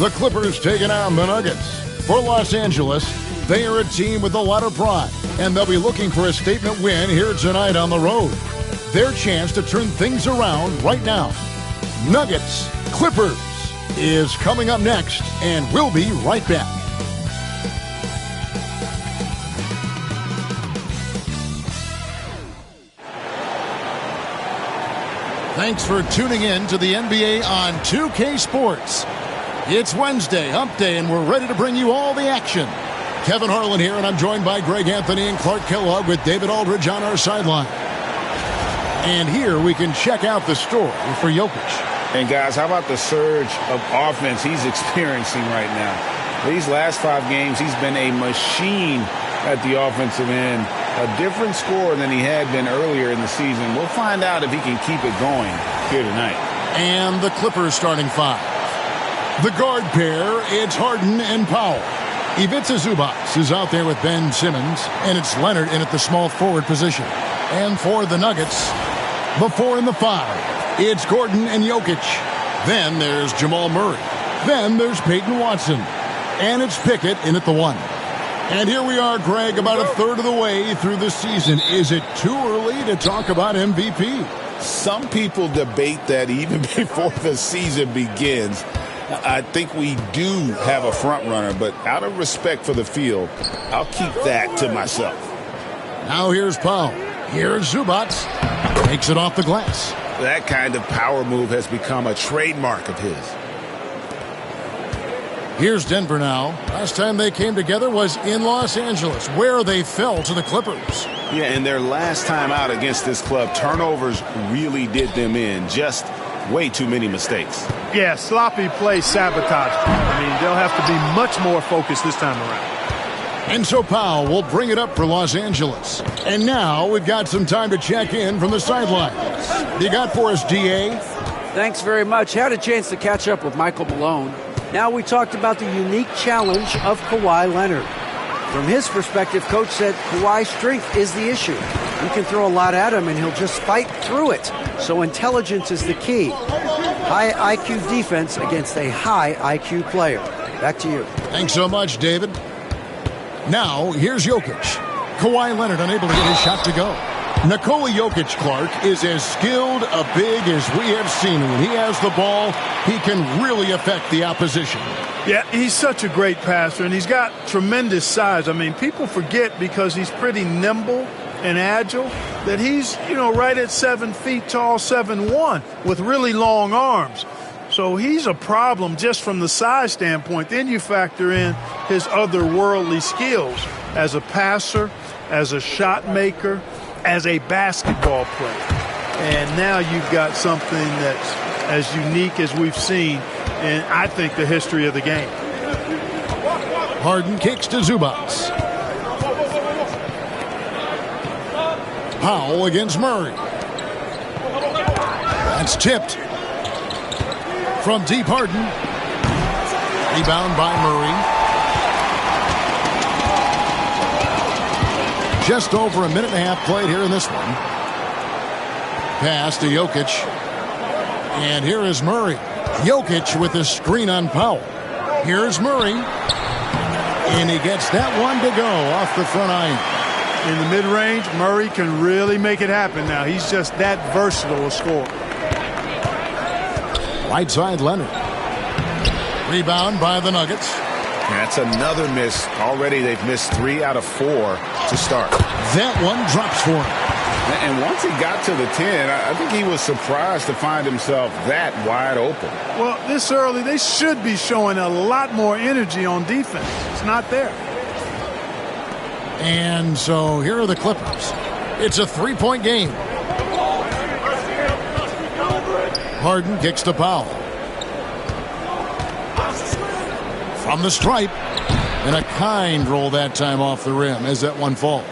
The Clippers taking on the Nuggets. For Los Angeles, they are a team with a lot of pride, and they'll be looking for a statement win here tonight on the road. Their chance to turn things around right now. Nuggets Clippers is coming up next, and we'll be right back. Thanks for tuning in to the NBA on 2K Sports. It's Wednesday, hump day, and we're ready to bring you all the action. Kevin Harlan here, and I'm joined by Greg Anthony and Clark Kellogg with David Aldridge on our sideline. And here we can check out the story for Jokic. And guys, how about the surge of offense he's experiencing right now? These last 5 games, he's been a machine at the offensive end. A different score than he had been earlier in the season. We'll find out if he can keep it going here tonight. And the Clippers starting 5. The guard pair, it's Harden and Powell. Ivica Zubac is out there with Ben Simmons, and it's Leonard in at the small forward position. And for the Nuggets, the 4 and the 5, it's Gordon and Jokic. Then there's Jamal Murray. Then there's Peyton Watson. And it's Pickett in at the 1. And here we are, Greg, about a third of the way through the season. Is it too early to talk about MVP? Some people debate that even before the season begins. I think we do have a front runner, but out of respect for the field, I'll keep that to myself. Now here's Powell. Here's Zubac. Takes it off the glass. That kind of power move has become a trademark of his. Here's Denver now. Last time they came together was in Los Angeles, where they fell to the Clippers. Yeah, and their last time out against this club, turnovers really did them in. Just way too many mistakes. Yeah, sloppy play sabotage. I mean, they'll have to be much more focused this time around. And so Powell will bring it up for Los Angeles. And now we've got some time to check in from the sidelines. You got for us, D.A.? Thanks very much. Had a chance to catch up with Michael Malone. Now we talked about the unique challenge of Kawhi Leonard. From his perspective, Coach said Kawhi's strength is the issue. You can throw a lot at him and he'll just fight through it. So intelligence is the key. High IQ defense against a high IQ player. Back to you. Thanks so much, David. Now, here's Jokic. Kawhi Leonard unable to get his shot to go. Nikola Jokic, Clark, is as skilled a big as we have seen. When he has the ball, he can really affect the opposition. Yeah, he's such a great passer, and he's got tremendous size. I mean, people forget because he's pretty nimble and agile that he's, right at 7 feet tall, 7'1", with really long arms. So he's a problem just from the size standpoint. Then you factor in his otherworldly skills as a passer, as a shot maker, as a basketball player. And now you've got something that's as unique as we've seen in, I think, the history of the game. Harden kicks to Zubac. Powell against Murray. That's tipped. From deep, Harden. Rebound by Murray. Just over a minute and a half played here in this one. Pass to Jokic. And here is Murray. Jokic with a screen on Powell. Here's Murray. And he gets that one to go off the front iron. In the mid-range, Murray can really make it happen now. He's just that versatile a scorer. Right side, Leonard. Rebound by the Nuggets. That's another miss. Already they've missed 3 out of 4 to start. That one drops for him. And once he got to the 10, I think he was surprised to find himself that wide open. Well, this early, they should be showing a lot more energy on defense. It's not there. And so here are the Clippers. It's a 3-point game. Harden kicks to Powell. From the stripe. And a kind roll that time off the rim as that one falls.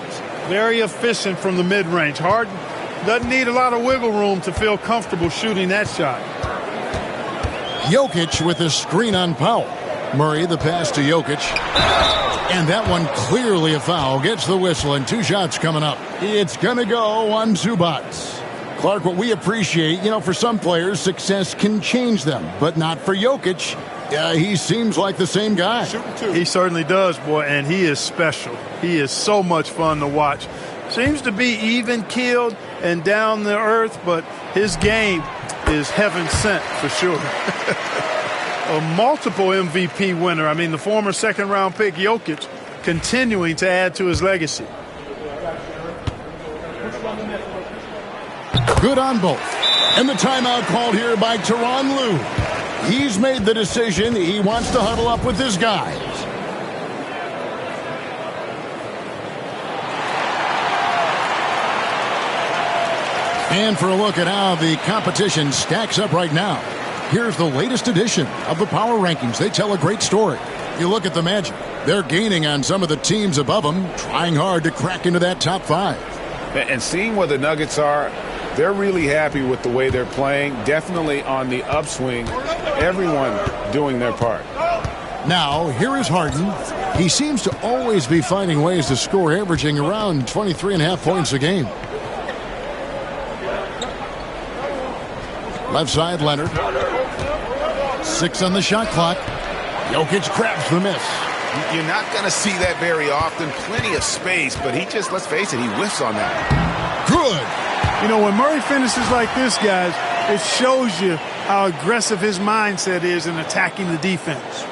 Very efficient from the mid-range. Harden doesn't need a lot of wiggle room to feel comfortable shooting that shot. Jokic with a screen on Powell. Murray the pass to Jokic. And that one clearly a foul. Gets the whistle and 2 shots coming up. It's going to go on Zubac. Clark, what we appreciate, for some players, success can change them, but not for Jokic. Yeah, he seems like the same guy. He certainly does, boy, and he is special. He is so much fun to watch. Seems to be even-keeled and down to earth, but his game is heaven sent for sure. A multiple MVP winner. I mean, the former second-round pick Jokic continuing to add to his legacy. Good on both. And the timeout called here by Tyronn Lue. He's made the decision. He wants to huddle up with his guys. And for a look at how the competition stacks up right now, here's the latest edition of the Power Rankings. They tell a great story. You look at the Magic. They're gaining on some of the teams above them, trying hard to crack into that top 5. And seeing where the Nuggets are, they're really happy with the way they're playing. Definitely on the upswing. Everyone doing their part. Now, here is Harden. He seems to always be finding ways to score, averaging around 23.5 points a game. Left side, Leonard. 6 on the shot clock. Jokic grabs the miss. You're not going to see that very often. Plenty of space, but he just, let's face it, he whiffs on that. Good. You know, when Murray finishes like this, guys, it shows you how aggressive his mindset is in attacking the defense.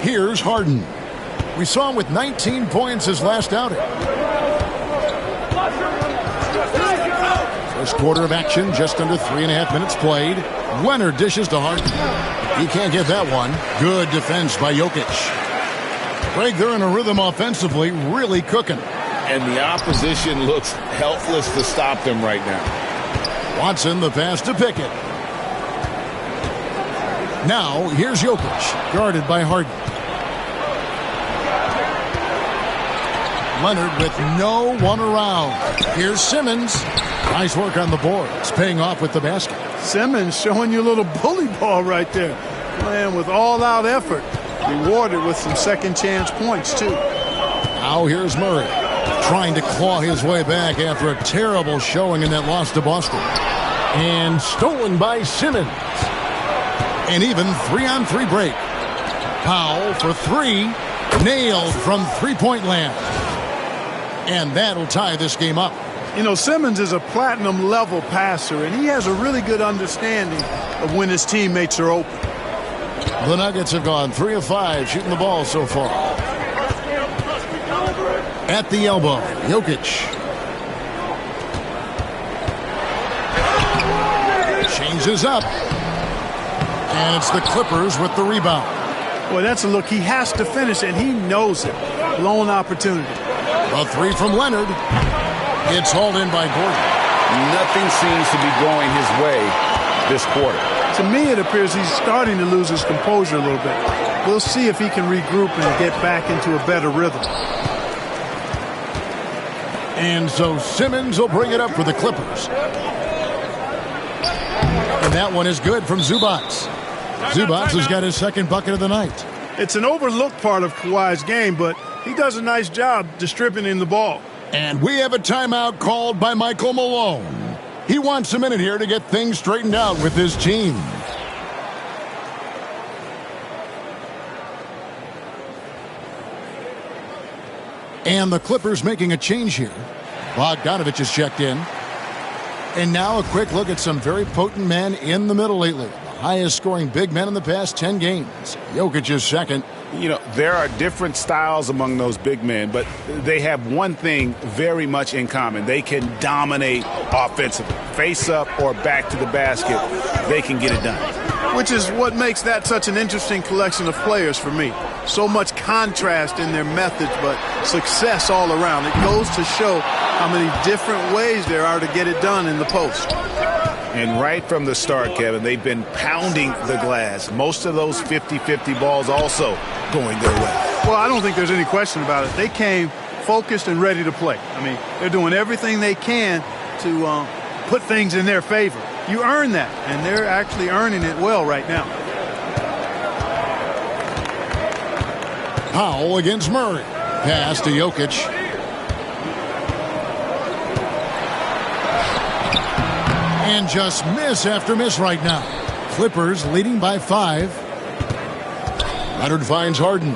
Here's Harden. We saw him with 19 points his last outing. First quarter of action, just under 3.5 minutes played. Leonard dishes to Harden. He can't get that one. Good defense by Jokic. Greg, they're in a rhythm offensively, really cooking. And the opposition looks helpless to stop them right now. Watson, the pass to Pickett. Now, here's Jokic, guarded by Harden. Leonard with no one around. Here's Simmons. Nice work on the boards, paying off with the basket. Simmons showing you a little bully ball right there. Playing with all-out effort. Rewarded with some second-chance points, too. Now here's Murray, trying to claw his way back after a terrible showing in that loss to Boston. And stolen by Simmons. An even 3-on-3 break. Powell for 3. Nailed from three-point land. And that'll tie this game up. You know, Simmons is a platinum-level passer, and he has a really good understanding of when his teammates are open. The Nuggets have gone 3 of 5 shooting the ball so far. At the elbow, Jokic. Changes up. And it's the Clippers with the rebound. Boy, that's a look. He has to finish, and he knows it. Lone opportunity. A 3 from Leonard. It's hauled in by Gordon. Nothing seems to be going his way this quarter. To me, it appears he's starting to lose his composure a little bit. We'll see if he can regroup and get back into a better rhythm. And so Simmons will bring it up for the Clippers. And that one is good from Zubac. Zubac has got his second bucket of the night. It's an overlooked part of Kawhi's game, but he does a nice job distributing the ball. And we have a timeout called by Michael Malone. He wants a minute here to get things straightened out with his team. And the Clippers making a change here. Bogdanovich is checked in. And now a quick look at some very potent men in the middle lately. The highest scoring big men in the past 10 games. Jokic is second. You know, there are different styles among those big men, but they have one thing very much in common. They can dominate offensively. Face up or back to the basket, they can get it done. Which is what makes that such an interesting collection of players for me. So much contrast in their methods, but success all around. It goes to show how many different ways there are to get it done in the post. And right from the start, Kevin, they've been pounding the glass. Most of those 50-50 balls also going their way. Well, I don't think there's any question about it. They came focused and ready to play. I mean, they're doing everything they can to put things in their favor. You earn that, and they're actually earning it well right now. Powell against Murray. Pass to Jokic. And just miss after miss right now. Clippers leading by 5. Leonard finds Harden.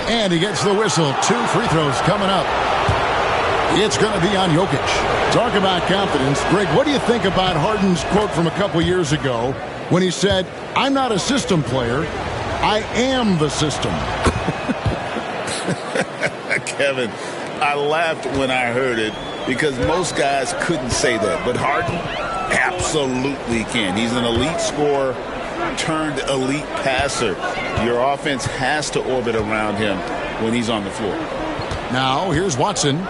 And he gets the whistle. 2 free throws coming up. It's going to be on Jokic. Talk about confidence. Greg, what do you think about Harden's quote from a couple years ago when he said, "I'm not a system player. I am the system"? Kevin, I laughed when I heard it because most guys couldn't say that. But Harden absolutely can. He's an elite scorer turned elite passer. Your offense has to orbit around him when he's on the floor. Now, here's Watson.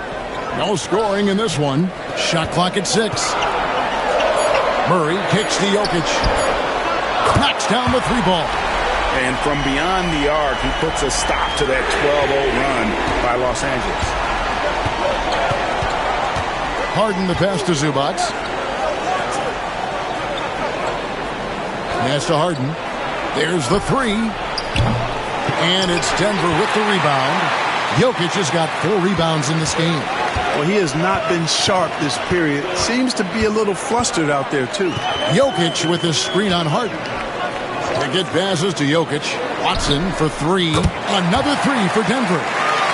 No scoring in this one. Shot clock at 6. Murray kicks to Jokic. Knocks down the 3-ball. And from beyond the arc, he puts a stop to that 12-0 run by Los Angeles. Harden the pass to Zubac. Pass to Harden. There's the 3. And it's Denver with the rebound. Jokic has got 4 rebounds in this game. Well, he has not been sharp this period. Seems to be a little flustered out there, too. Jokic with his screen on Harden. They get passes to Jokic. Watson for 3. Another 3 for Denver.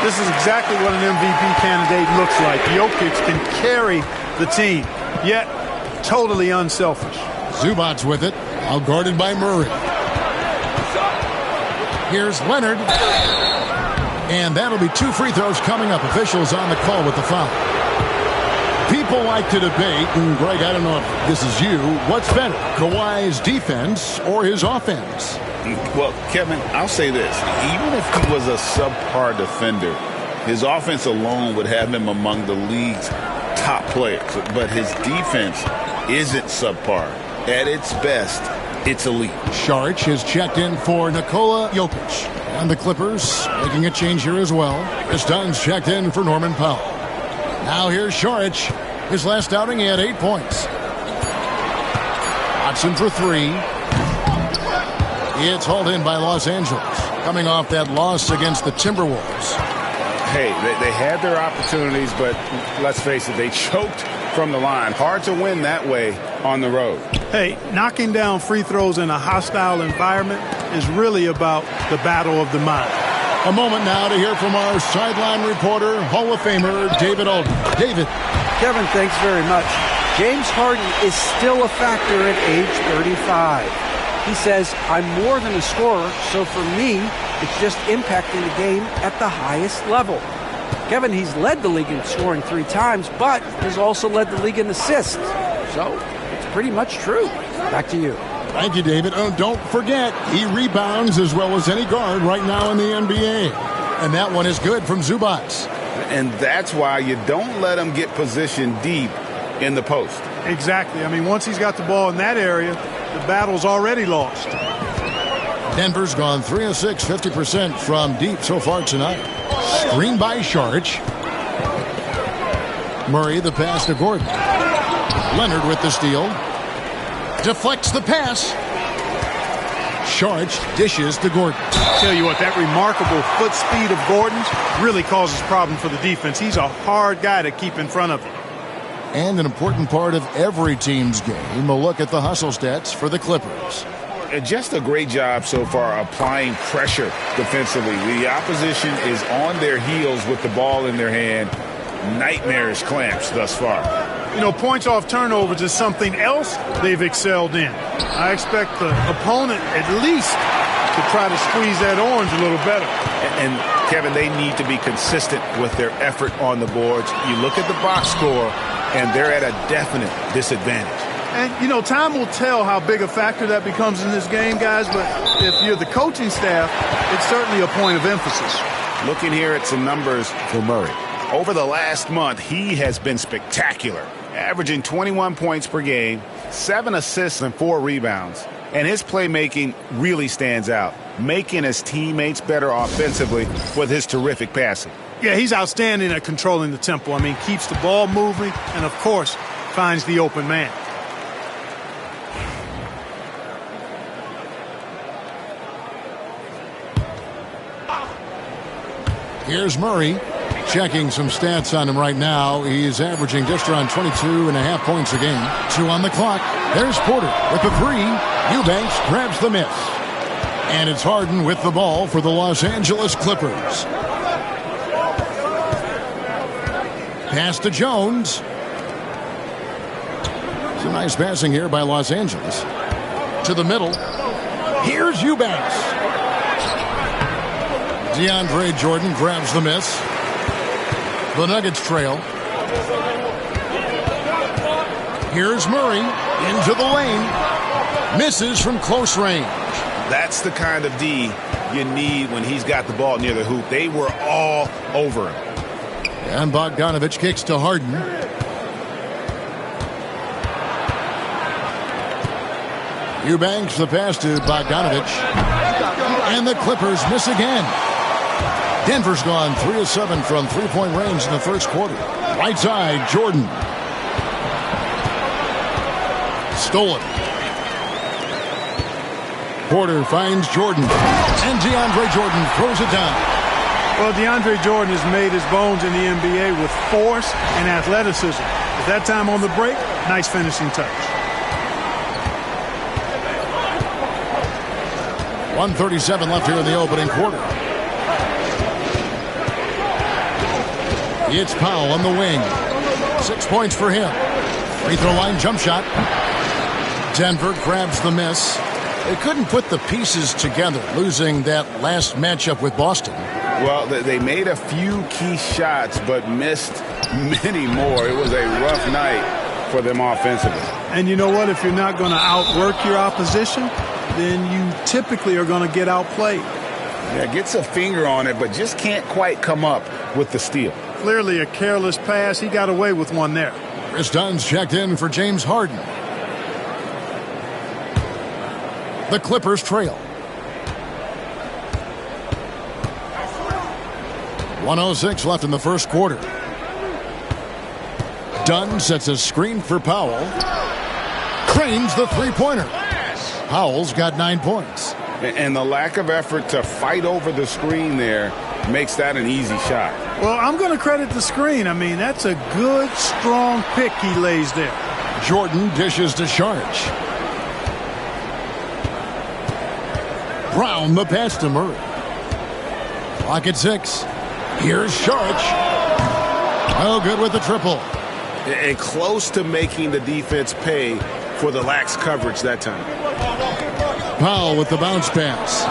This is exactly what an MVP candidate looks like. Jokic can carry the team, yet totally unselfish. Zubac with it, out guarded by Murray. Here's Leonard. And that'll be 2 free throws coming up. Officials on the call with the foul. People like to debate, and Greg, I don't know if this is you, what's better, Kawhi's defense or his offense? Well, Kevin, I'll say this. Even if he was a subpar defender, his offense alone would have him among the league's top players. But his defense isn't subpar. At its best, it's elite. Saric has checked in for Nikola Jokic. And the Clippers making a change here as well. Chris Dunn's checked in for Norman Powell. Now here's Saric. His last outing, he had 8 points. Watson for 3. It's hauled in by Los Angeles, coming off that loss against the Timberwolves. Hey, they had their opportunities, but let's face it, they choked from the line. Hard to win that way on the road. Hey, knocking down free throws in a hostile environment is really about the battle of the mind. A moment now to hear from our sideline reporter, Hall of Famer David Alden. David. Kevin, thanks very much. James Harden is still a factor at age 35. He says, "I'm more than a scorer, so for me, it's just impacting the game at the highest level." Kevin, he's led the league in scoring 3 times, but has also led the league in assists. So it's pretty much true. Back to you. Thank you, David. Oh, don't forget, he rebounds as well as any guard right now in the NBA. And that one is good from Zubac. And that's why you don't let him get positioned deep in the post. Exactly. I mean, once he's got the ball in that area, the battle's already lost. Denver's gone 3 of 6, 50% from deep so far tonight. Screen by Saric. Murray the pass to Gordon. Leonard with the steal. Deflects the pass. Saric dishes to Gordon. Tell you what, that remarkable foot speed of Gordon's really causes problem for the defense. He's a hard guy to keep in front of him. And an important part of every team's game, a look at the hustle stats for the Clippers. Just a great job so far applying pressure defensively. The opposition is on their heels with the ball in their hand. Nightmarish clamps thus far. You know, points off turnovers is something else they've excelled in. I expect the opponent at least to try to squeeze that orange a little better. And Kevin, they need to be consistent with their effort on the boards. You look at the box score, and they're at a definite disadvantage. And, you know, time will tell how big a factor that becomes in this game, guys, but if you're the coaching staff, it's certainly a point of emphasis. Looking here at some numbers for Murray. Over the last month, he has been spectacular, averaging 21 points per game, 7 assists and 4 rebounds. And his playmaking really stands out, making his teammates better offensively with his terrific passing. Yeah, he's outstanding at controlling the tempo. I mean, keeps the ball moving and, of course, finds the open man. Here's Murray. Checking some stats on him right now. He's averaging just around 22.5 points a game. 2 on the clock. There's Porter with the 3. Eubanks grabs the miss. And it's Harden with the ball for the Los Angeles Clippers. Pass to Jones. Some nice passing here by Los Angeles. To the middle. Here's Eubanks. DeAndre Jordan grabs the miss. The Nuggets trail. Here's Murray into the lane. Misses from close range. That's the kind of D you need when he's got the ball near the hoop. They were all over him. And Bogdanovich kicks to Harden. Eubanks the pass to Bogdanovich. And the Clippers miss again. Denver's gone 3 of 7 from three-point range in the first quarter. Right side, Jordan. Stolen. Porter finds Jordan. And DeAndre Jordan throws it down. Well, DeAndre Jordan has made his bones in the NBA with force and athleticism. At that time on the break, nice finishing touch. 1:37 left here in the opening quarter. It's Powell on the wing. 6 points for him. Free throw line jump shot. Denver grabs the miss. They couldn't put the pieces together, losing that last matchup with Boston. Well, they made a few key shots, but missed many more. It was a rough night for them offensively. And you know what? If you're not going to outwork your opposition, then you typically are going to get outplayed. Yeah, gets a finger on it, but just can't quite come up with the steal. Clearly a careless pass. He got away with one there. Chris Dunn's checked in for James Harden. The Clippers trail. 1:06 left in the first quarter. Dunn sets a screen for Powell. Cranes the three-pointer. Powell's got 9 points. And the lack of effort to fight over the screen there makes that an easy shot. Well, I'm going to credit the screen. I mean, that's a good, strong pick he lays there. Jordan dishes to Saric. Brown the pass to Murray. Clock at 6. Here's Saric. Oh, good with the triple. And close to making the defense pay for the lax coverage that time. Powell with the bounce pass.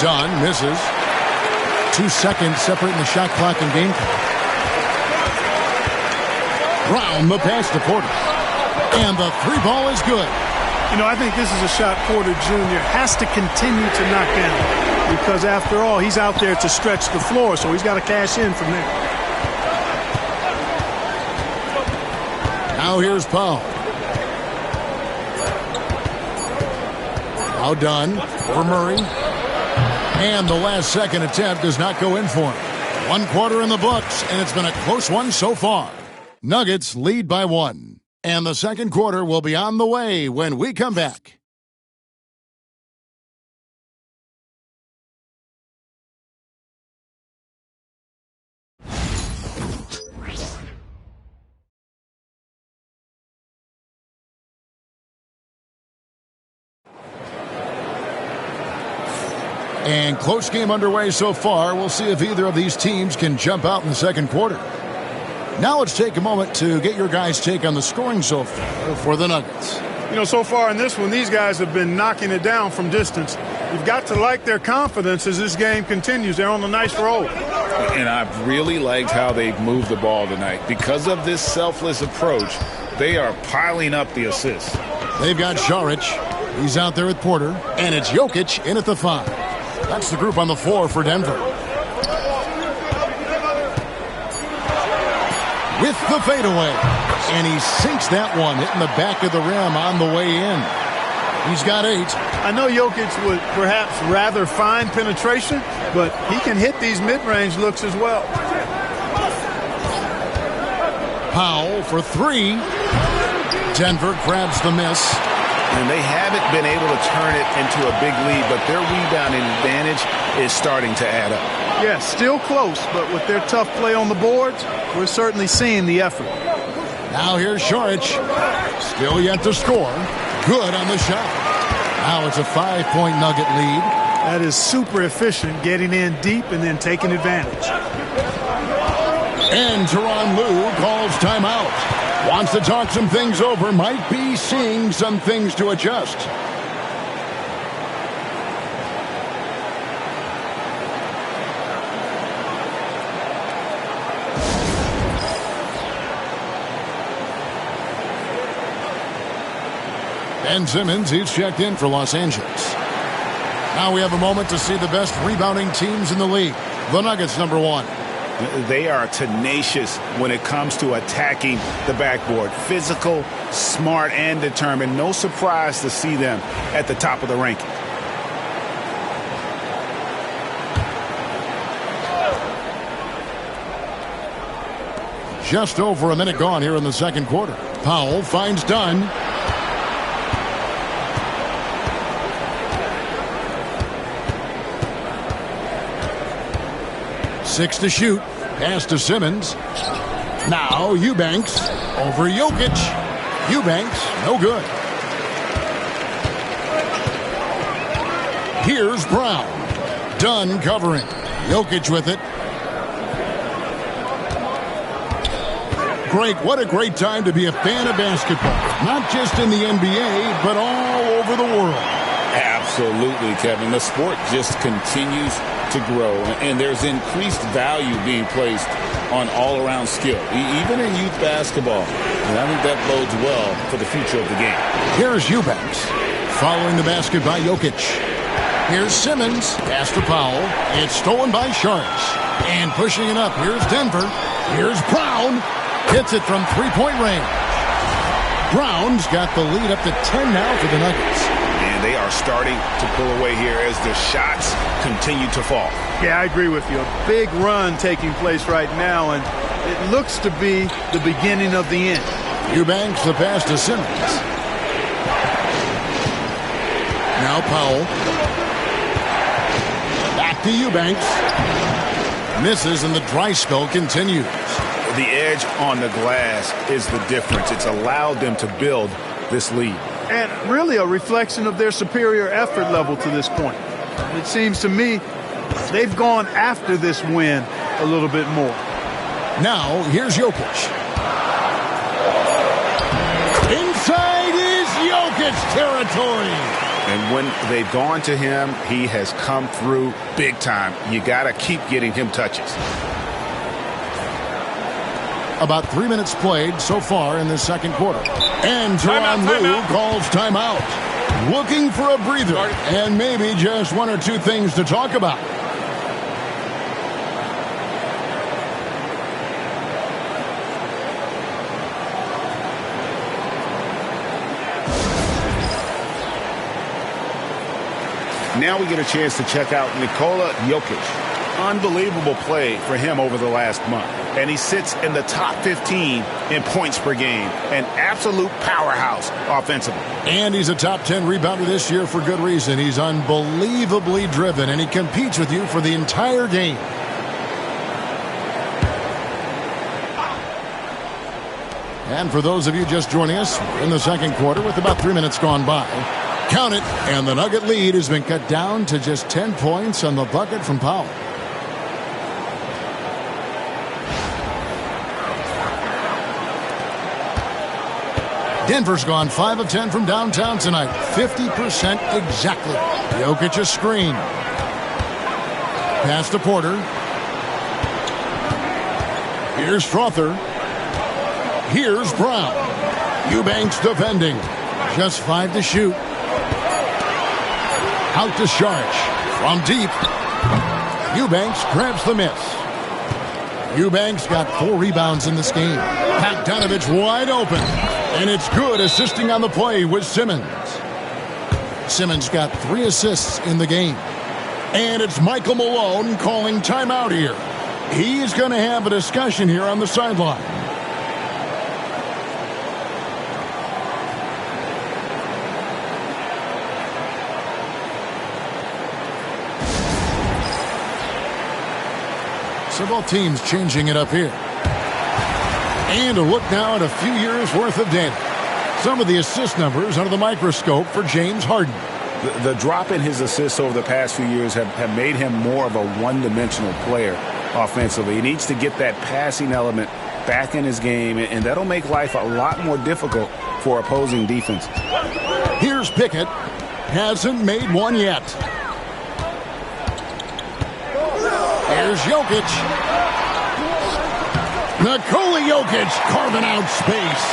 Dunn misses. 2 seconds separating the shot clock and game clock. Brown the pass to Porter. And the three ball is good. You know, I think this is a shot Porter Jr. has to continue to knock down. Because after all, he's out there to stretch the floor, so he's got to cash in from there. Now here's Powell. Now Dunn for Murray. And the last second attempt does not go in for him. 1 quarter in the books, and it's been a close one so far. Nuggets lead by 1. And the second quarter will be on the way when we come back. And close game underway so far. We'll see if either of these teams can jump out in the second quarter. Now let's take a moment to get your guys' take on the scoring so far for the Nuggets. You know, so far in this one, these guys have been knocking it down from distance. You've got to like their confidence as this game continues. They're on a nice roll. And I've really liked how they've moved the ball tonight. Because of this selfless approach, they are piling up the assists. They've got Saric. He's out there with Porter. And it's Jokic in at the 5. That's the group on the floor for Denver. With the fadeaway. And he sinks that one, hitting the back of the rim on the way in. He's got 8. I know Jokic would perhaps rather find penetration, but he can hit these mid-range looks as well. Powell for 3. Denver grabs the miss. And they haven't been able to turn it into a big lead, but their rebounding advantage is starting to add up. Yeah, still close, but with their tough play on the boards, we're certainly seeing the effort. Now here's Saric. Still yet to score. Good on the shot. Now it's a 5-point Nugget lead. That is super efficient, getting in deep and then taking advantage. And Tyronn Lue calls timeout. Wants to talk some things over. Might be seeing some things to adjust. Ben Simmons, he's checked in for Los Angeles. Now we have a moment to see the best rebounding teams in the league. The Nuggets, number 1. They are tenacious when it comes to attacking the backboard. Physical, smart, and determined. No surprise to see them at the top of the ranking. Just over a minute gone here in the second quarter. Powell finds Dunn. Six to shoot. Pass to Simmons. Now Eubanks over Jokic. Eubanks, no good. Here's Brown. Dunn covering. Jokic with it. Greg, what a great time to be a fan of basketball. Not just in the NBA, but all over the world. Absolutely, Kevin. The sport just continues to grow, and there's increased value being placed on all-around skill, even in youth basketball. And I think that bodes well for the future of the game. Here's Eubanks, following the basket by Jokic. Here's Simmons, pass to Powell. It's stolen by Saric. And pushing it up, here's Denver. Here's Brown. Hits it from three-point range. Brown's got the lead up to 10 now for the Nuggets. And they are starting to pull away here as the shots continue to fall. Yeah, I agree with you. A big run taking place right now, and it looks to be the beginning of the end. Eubanks the pass to Simmons. Now Powell. Back to Eubanks. Misses, and the dry spell continues. The edge on the glass is the difference. It's allowed them to build this lead. And really a reflection of their superior effort level to this point. It seems to me they've gone after this win a little bit more. Now, here's Jokic. Inside is Jokic territory. And when they've gone to him, he has come through big time. You got to keep getting him touches. About 3 minutes played so far in the second quarter. And Tyronn Lue calls timeout. Looking for a breather and maybe just one or two things to talk about. Now we get a chance to check out Nikola Jokic. Unbelievable play for him over the last month. And he sits in the top 15 in points per game. An absolute powerhouse offensively. And he's a top 10 rebounder this year for good reason. He's unbelievably driven, and he competes with you for the entire game. And for those of you just joining us, we're in the second quarter with about 3 minutes gone by. Count it, and the Nugget lead has been cut down to just 10 points on the bucket from Powell. Denver's gone 5 of 10 from downtown tonight. 50% exactly. Jokic a screen. Pass to Porter. Here's Strother. Here's Brown. Eubanks defending. Just 5 to shoot. Out to Saric. From deep. Eubanks grabs the miss. Eubanks got 4 rebounds in this game. Bogdanovich wide open. And it's good, assisting on the play with Simmons. Simmons got 3 assists in the game. And it's Michael Malone calling timeout here. He's going to have a discussion here on the sideline. So both teams changing it up here. And a look now at a few years' worth of data. Some of the assist numbers under the microscope for James Harden. The drop in his assists over the past few years have made him more of a one-dimensional player offensively. He needs to get that passing element back in his game, and that'll make life a lot more difficult for opposing defenses. Here's Pickett. Hasn't made one yet. Here's Jokic. Nikola Jokic carving out space.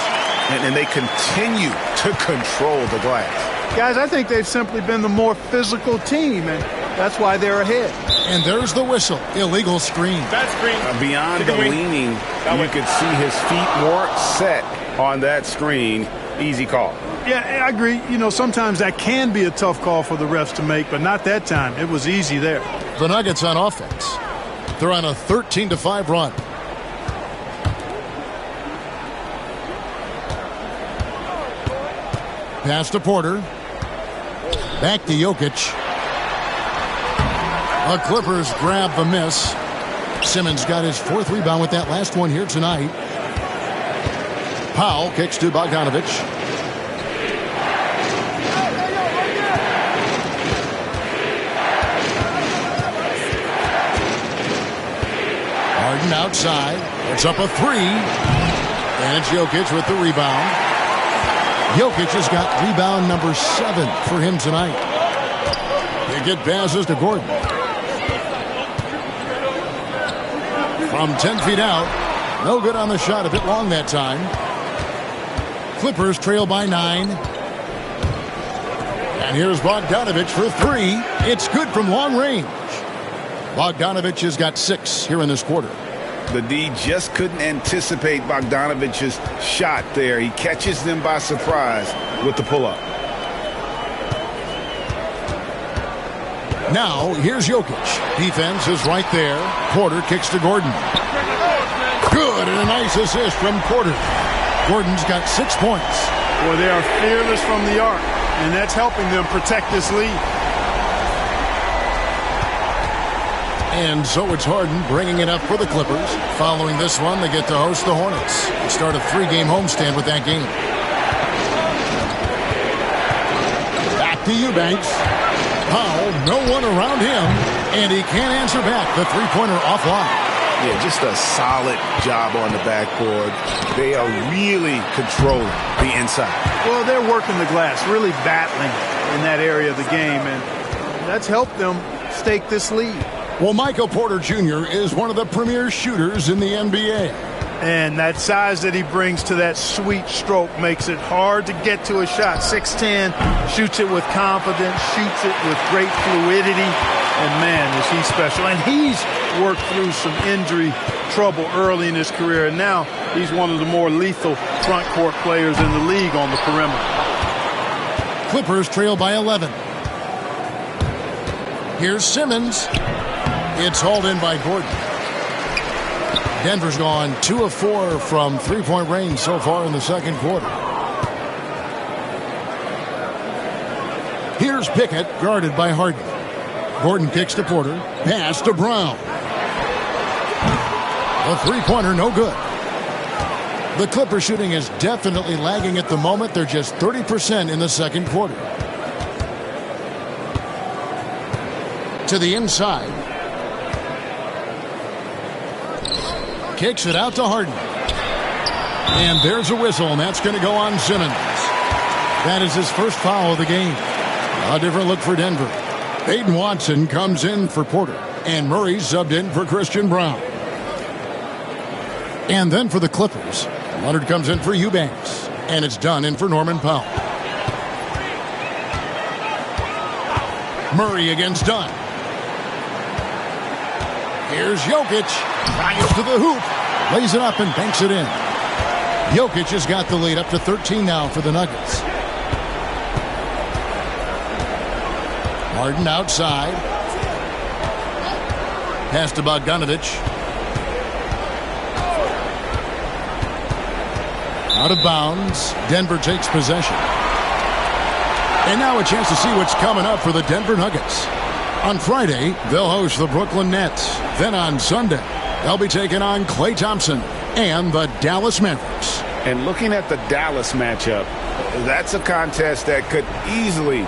And they continue to control the glass. Guys, I think they've simply been the more physical team, and that's why they're ahead. And there's the whistle. Illegal screen. Bad screen. Beyond the leaning, you could see his feet weren't set on that screen. Easy call. Yeah, I agree. You know, sometimes that can be a tough call for the refs to make, but not that time. It was easy there. The Nuggets on offense. They're on a 13-5 run. Pass to Porter. Back to Jokic. The Clippers grab the miss. Simmons got his fourth rebound with that last one here tonight. Powell kicks to Bogdanovic. Harden outside. It's up a three. And it's Jokic with the rebound. Jokic has got rebound number 7 for him tonight. They get passes to Gordon. From 10 feet out. No good on the shot. A bit long that time. Clippers trail by 9. And here's Bogdanovic for 3. It's good from long range. Bogdanovic has got 6 here in this quarter. The D just couldn't anticipate Bogdanovic's shot there. He catches them by surprise with the pull-up. Now, here's Jokic. Defense is right there. Porter kicks to Gordon. Good, and a nice assist from Porter. Gordon's got 6 points. Boy, they are fearless from the arc, and that's helping them protect this lead. And so it's Harden bringing it up for the Clippers. Following this one, they get to host the Hornets. They start a 3-game homestand with that game. Back to Eubanks. Powell, no one around him, and he can't answer back. The three-pointer offline. Yeah, just a solid job on the backboard. They are really controlling the inside. Well, they're working the glass, really battling in that area of the game, and that's helped them stake this lead. Well, Michael Porter Jr. is one of the premier shooters in the NBA. And that size that he brings to that sweet stroke makes it hard to get to a shot. 6'10", shoots it with confidence, shoots it with great fluidity. And, man, is he special. And he's worked through some injury trouble early in his career. And now he's one of the more lethal front court players in the league on the perimeter. Clippers trail by 11. Here's Simmons. It's hauled in by Gordon. Denver's gone 2 of 4 from three-point range so far in the second quarter. Here's Pickett, guarded by Harden. Gordon kicks to Porter. Pass to Brown. A three-pointer, no good. The Clipper shooting is definitely lagging at the moment. They're just 30% in the second quarter. To the inside. Kicks it out to Harden. And there's a whistle, and that's going to go on Simmons. That is his first foul of the game. A different look for Denver. Aiden Watson comes in for Porter, and Murray subbed in for Christian Brown. And then for the Clippers, Leonard comes in for Eubanks, and it's done in for Norman Powell. Murray against Dunn. Here's Jokic. Drives to the hoop. Lays it up and banks it in. Jokic has got the lead up to 13 now for the Nuggets. Harden outside. Pass to Bogdanovic. Out of bounds. Denver takes possession. And now a chance to see what's coming up for the Denver Nuggets. On Friday, they'll host the Brooklyn Nets. Then on Sunday, They'll be taking on Klay Thompson and the Dallas Mavericks. And looking at the Dallas matchup, that's a contest that could easily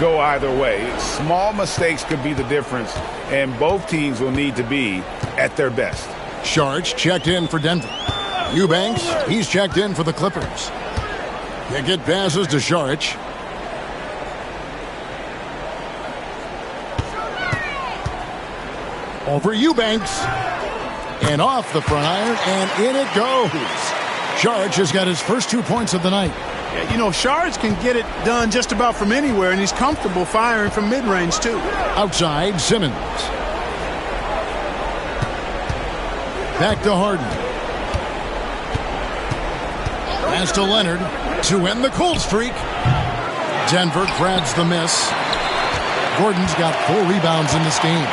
go either way. Small mistakes could be the difference, and both teams will need to be at their best. Sharge checked in for Denver. Eubanks, he's checked in for the Clippers. Pickett passes to Sharge. Over Eubanks. And off the front iron, and in it goes. Sharge has got his first 2 points of the night. Yeah, you know, Sharge can get it done just about from anywhere, and he's comfortable firing from mid-range, too. Outside, Simmons. Back to Harden. Pass to Leonard to end the cold streak. Denver grabs the miss. Gordon's got 4 rebounds in this game.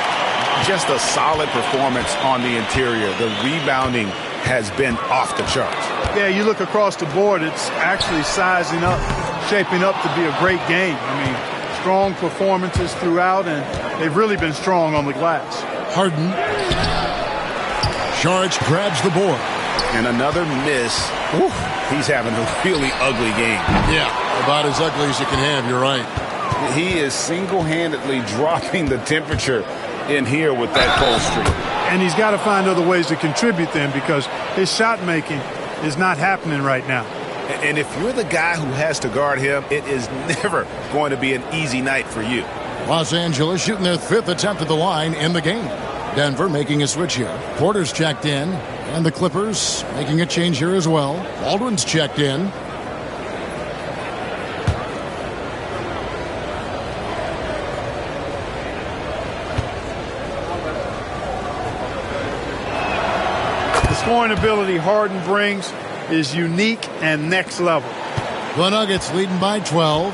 Just a solid performance on the interior. The rebounding has been off the charts. Yeah, you look across the board, it's actually sizing up, shaping up to be a great game. I mean, strong performances throughout, and they've really been strong on the glass. Harden. Sharge grabs the board. And another miss. Oof, he's having a really ugly game. Yeah, about as ugly as you can have, you're right. He is single-handedly dropping the temperature in here with that cold streak. And he's got to find other ways to contribute then, because his shot making is not happening right now. And if you're the guy who has to guard him, it is never going to be an easy night for you. Los Angeles shooting their 5th attempt at the line in the game. Denver making a switch here. Porter's checked in, and the Clippers making a change here as well. Baldwin's checked in. Scoring ability Harden brings is unique and next level. The Nuggets leading by 12.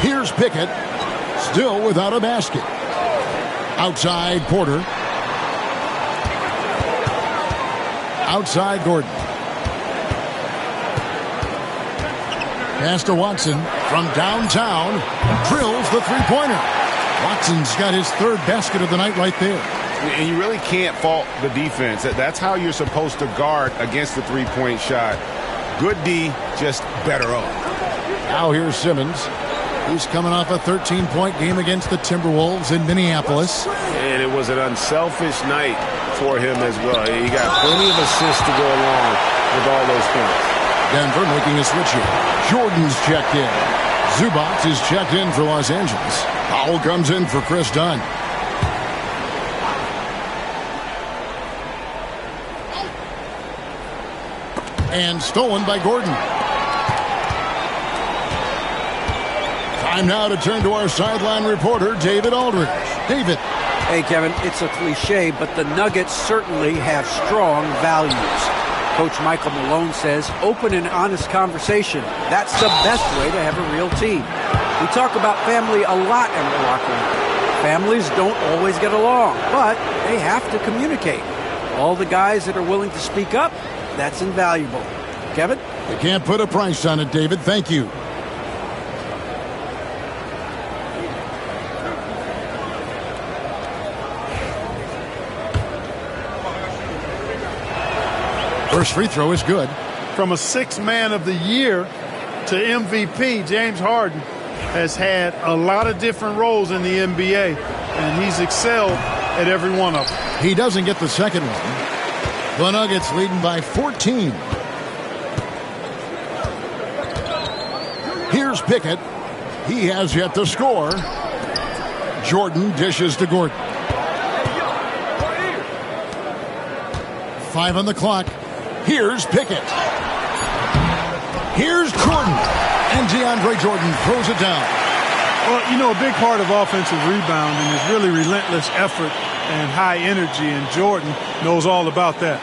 Here's Pickett, still without a basket. Outside Porter. Outside Gordon. Pass to Watson from downtown. Drills the three-pointer. Watson's got his 3rd basket of the night right there. And you really can't fault the defense. That's how you're supposed to guard against the three-point shot. Good D, just better off. Now here's Simmons. He's coming off a 13-point game against the Timberwolves in Minneapolis. And it was an unselfish night for him as well. He got plenty of assists to go along with all those points. Denver making a switch here. Jordan's checked in. Zubac is checked in for Los Angeles. Powell comes in for Chris Dunn. And stolen by Gordon. Time now to turn to our sideline reporter, David Aldridge. David. Hey, Kevin, it's a cliche, but the Nuggets certainly have strong values. Coach Michael Malone says open and honest conversation. That's the best way to have a real team. We talk about family a lot in the locker room. Families don't always get along, but they have to communicate. All the guys that are willing to speak up, that's invaluable. Kevin? You can't put a price on it, David. Thank you. First free throw is good. From a 6th man of the year to MVP, James Harden has had a lot of different roles in the NBA, and he's excelled at every one of them. He doesn't get the second one. The Nuggets leading by 14. Here's Pickett. He has yet to score. Jordan dishes to Gordon. 5 on the clock. Here's Pickett. Here's Jordan. And DeAndre Jordan throws it down. Well, you know, a big part of offensive rebounding is really relentless effort and high energy, and Jordan knows all about that.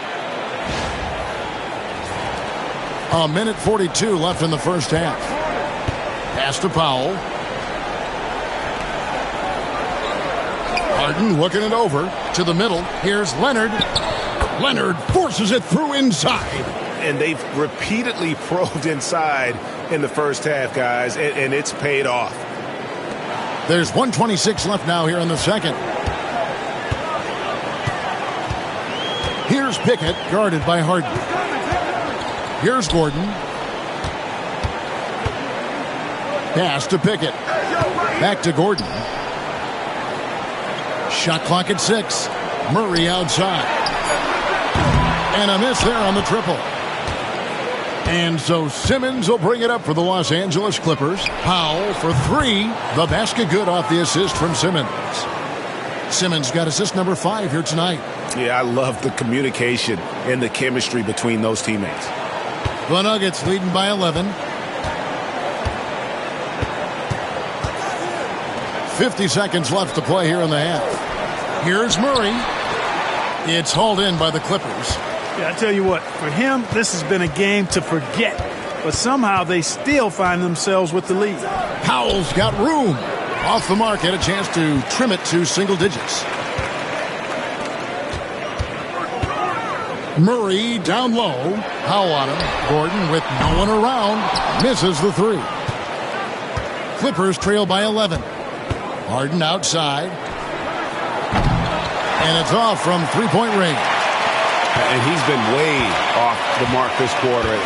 A minute 42 left in the first half. Pass to Powell. Harden looking it over to the middle. Here's Leonard. Leonard forces it through inside. And they've repeatedly probed inside in the first half, guys, and it's paid off. There's 1:26 left now here in the second. Here's Pickett, guarded by Harden. Here's Gordon. Pass to Pickett. Back to Gordon. Shot clock at 6. Murray outside. And a miss there on the triple. And so Simmons will bring it up for the Los Angeles Clippers. Powell for 3. The basket good off the assist from Simmons. Simmons got assist number 5 here tonight. Yeah, I love the communication and the chemistry between those teammates. The Nuggets leading by 11. 50 seconds left to play here in the half. Here's Murray. It's hauled in by the Clippers. Yeah, I tell you what, for him, this has been a game to forget. But somehow they still find themselves with the lead. Powell's got room. Off the mark, had a chance to trim it to single digits. Murray down low. Powell on him. Gordon with no one around. Misses the 3. Clippers trail by 11. Harden outside. And it's off from three-point range. And he's been way off the mark this quarter.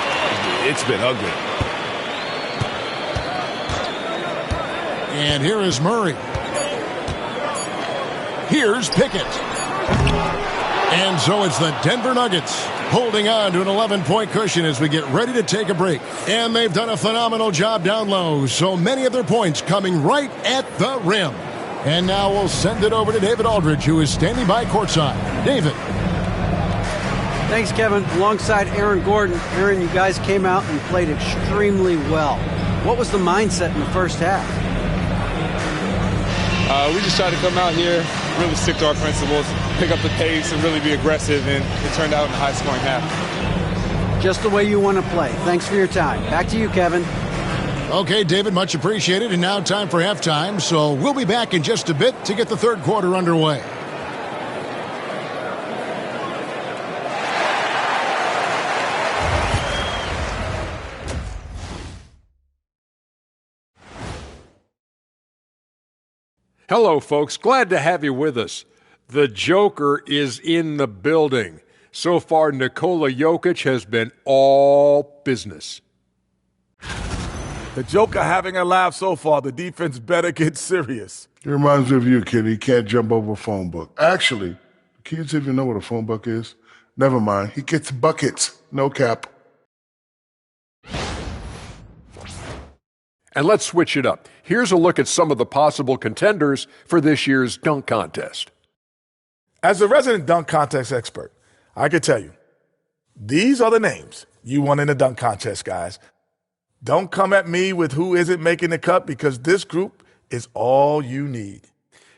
It's been ugly. And here is Murray. Here's Pickett. And so it's the Denver Nuggets holding on to an 11-point cushion as we get ready to take a break. And they've done a phenomenal job down low. So many of their points coming right at the rim. And now we'll send it over to David Aldridge, who is standing by courtside. David. Thanks, Kevin. Alongside Aaron Gordon. Aaron, you guys came out and played extremely well. What was the mindset in the first half? We just tried to come out here, really stick to our principles, pick up the pace, and really be aggressive, and it turned out in a high-scoring half. Just the way you want to play. Thanks for your time. Back to you, Kevin. Okay, David, much appreciated. And now time for halftime, so we'll be back in just a bit to get the third quarter underway. Hello, folks. Glad to have you with us. The Joker is in the building. So far, Nikola Jokic has been all business. The Joker having a laugh so far. The defense better get serious. It reminds me of you, kid. He can't jump over a phone book. Actually, kids even know what a phone book is. Never mind. He gets buckets. No cap. And let's switch it up. Here's a look at some of the possible contenders for this year's dunk contest. As a resident dunk contest expert, I can tell you, these are the names you want in the dunk contest, guys. Don't come at me with who isn't making the cut, because this group is all you need.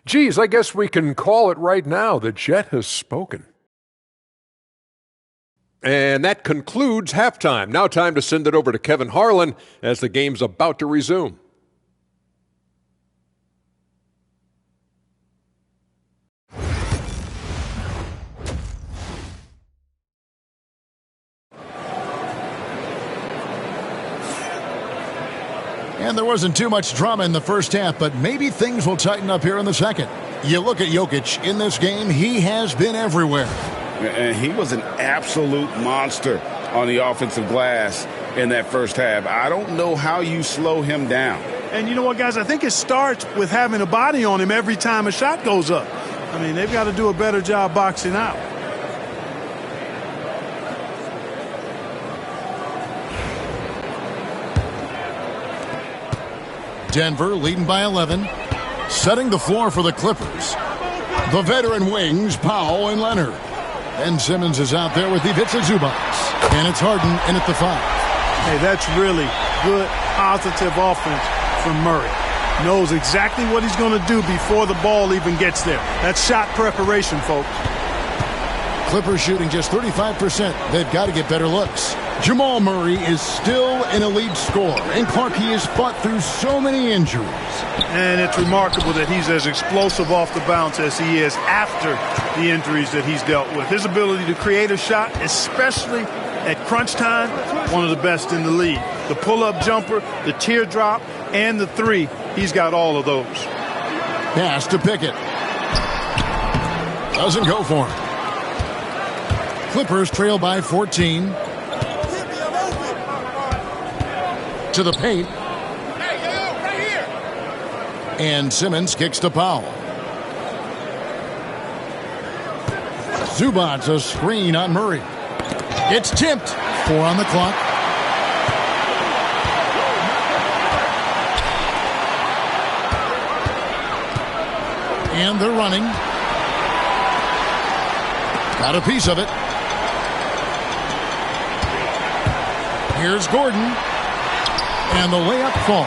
Geez, I guess we can call it right now. The Jet has spoken. And that concludes halftime. Now time to send it over to Kevin Harlan as the game's about to resume. And there wasn't too much drama in the first half, but maybe things will tighten up here in the second. You look at Jokic in this game, he has been everywhere. And he was an absolute monster on the offensive glass in that first half. I don't know how you slow him down. And you know what, guys? I think it starts with having a body on him every time a shot goes up. I mean, they've got to do a better job boxing out. Denver leading by 11. Setting the floor for the Clippers. The veteran wings, Powell and Leonard. Ben Simmons is out there with Ivica Zubac. And it's Harden in at the 5. Hey, that's really good, positive offense from Murray. Knows exactly what he's going to do before the ball even gets there. That's shot preparation, folks. Clippers shooting just 35%. They've got to get better looks. Jamal Murray is still an elite scorer. And Clark, he has fought through so many injuries. And it's remarkable that he's as explosive off the bounce as he is after the injuries that he's dealt with. His ability to create a shot, especially at crunch time, one of the best in the league. The pull-up jumper, the teardrop, and the 3, he's got all of those. Pass to Pickett. Doesn't go for him. Clippers trail by 14. To the paint. And Simmons kicks to Powell. Zubac a screen on Murray. It's tipped. 4 on the clock. And they're running. Got a piece of it. Here's Gordon. And the layup falls.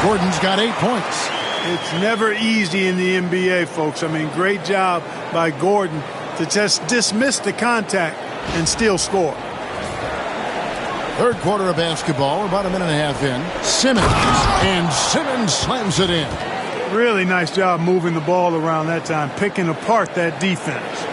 Gordon's got 8 points. It's never easy in the NBA, folks. I mean, great job by Gordon to just dismiss the contact and still score. Third quarter of basketball, about a minute and a half in. Simmons. And Simmons slams it in. Really nice job moving the ball around that time, picking apart that defense.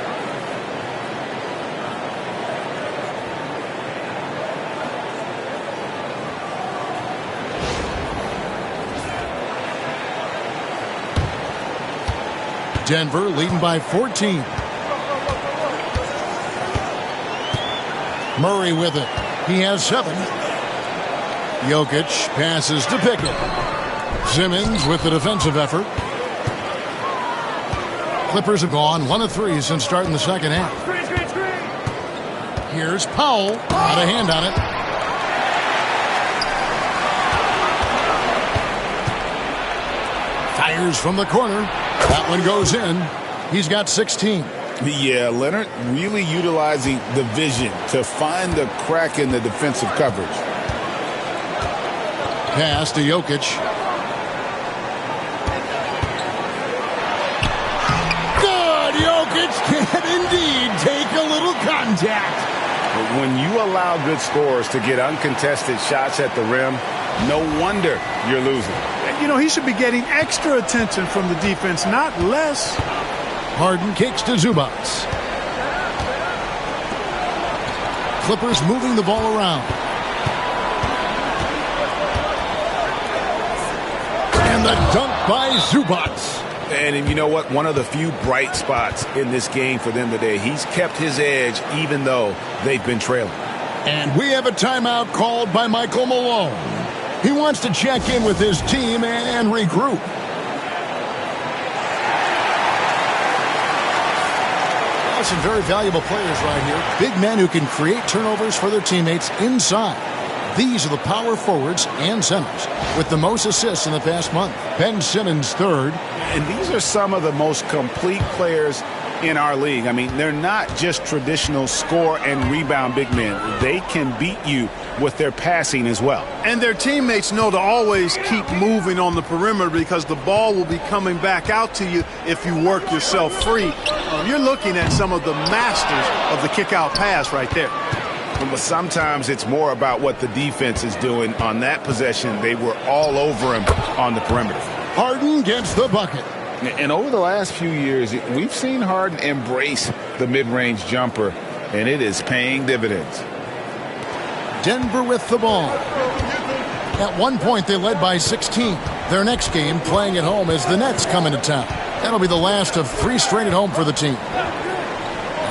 Denver leading by 14. Murray with it. He has 7. Jokic passes to Pickett. Simmons with the defensive effort. Clippers have gone 1 of 3 since starting the second half. Here's Powell. Got a hand on it. Fires from the corner. That one goes in. He's got 16. Yeah, Leonard really utilizing the vision to find the crack in the defensive coverage. Pass to Jokic. Good! Jokic can indeed take a little contact. But when you allow good scorers to get uncontested shots at the rim, no wonder you're losing. You know, he should be getting extra attention from the defense, not less. Harden kicks to Zubac. Clippers moving the ball around. And the dunk by Zubac. And you know what? One of the few bright spots in this game for them today. He's kept his edge even though they've been trailing. And we have a timeout called by Michael Malone. He wants to check in with his team and regroup. Well, some very valuable players right here. Big men who can create turnovers for their teammates inside. These are the power forwards and centers with the most assists in the past month. Ben Simmons third. And these are some of the most complete players in our league. I mean, they're not just traditional score and rebound big men. They can beat you with their passing as well. And their teammates know to always keep moving on the perimeter because the ball will be coming back out to you if you work yourself free. You're looking at some of the masters of the kick-out pass right there. But sometimes it's more about what the defense is doing on that possession. They were all over him on the perimeter. Harden gets the bucket. And over the last few years, we've seen Harden embrace the mid-range jumper, and it is paying dividends. Denver with the ball. At one point, they led by 16. Their next game, playing at home, as the Nets come into town. That'll be the last of 3 straight at home for the team.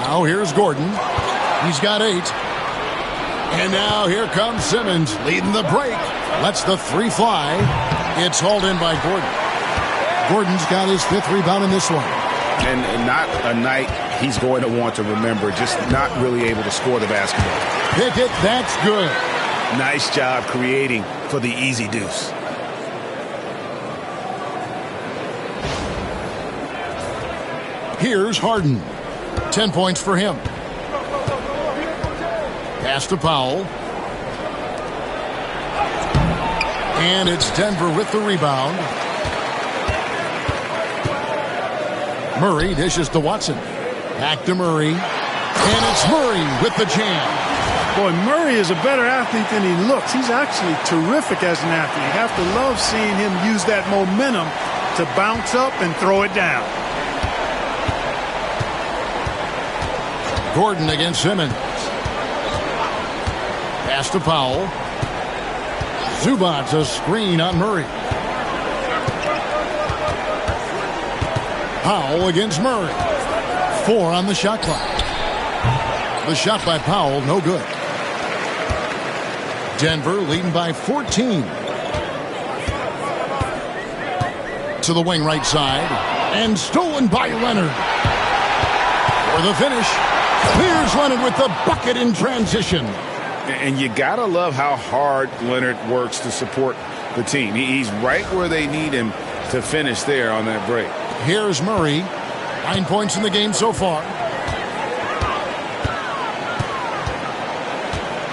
Now here's Gordon. He's got 8. And now here comes Simmons leading the break. Lets the 3 fly. It's hauled in by Gordon. Gordon's got his 5th rebound in this one. And not a night he's going to want to remember, just not really able to score the basketball. Pickett, that's good. Nice job creating for the easy deuce. Here's Harden. 10 points for him. Pass to Powell. And it's Denver with the rebound. Murray dishes to Watson. Back to Murray. And it's Murray with the jam. Boy, Murray is a better athlete than he looks. He's actually terrific as an athlete. You have to love seeing him use that momentum to bounce up and throw it down. Gordon against Simmons. Pass to Powell. Zubac a screen on Murray. Powell against Murray. 4 on the shot clock. The shot by Powell, no good. Denver leading by 14. To the wing right side. And stolen by Leonard. For the finish. Here's Leonard with the bucket in transition. And you got to love how hard Leonard works to support the team. He's right where they need him to finish there on that break. Here's Murray. 9 points in the game so far.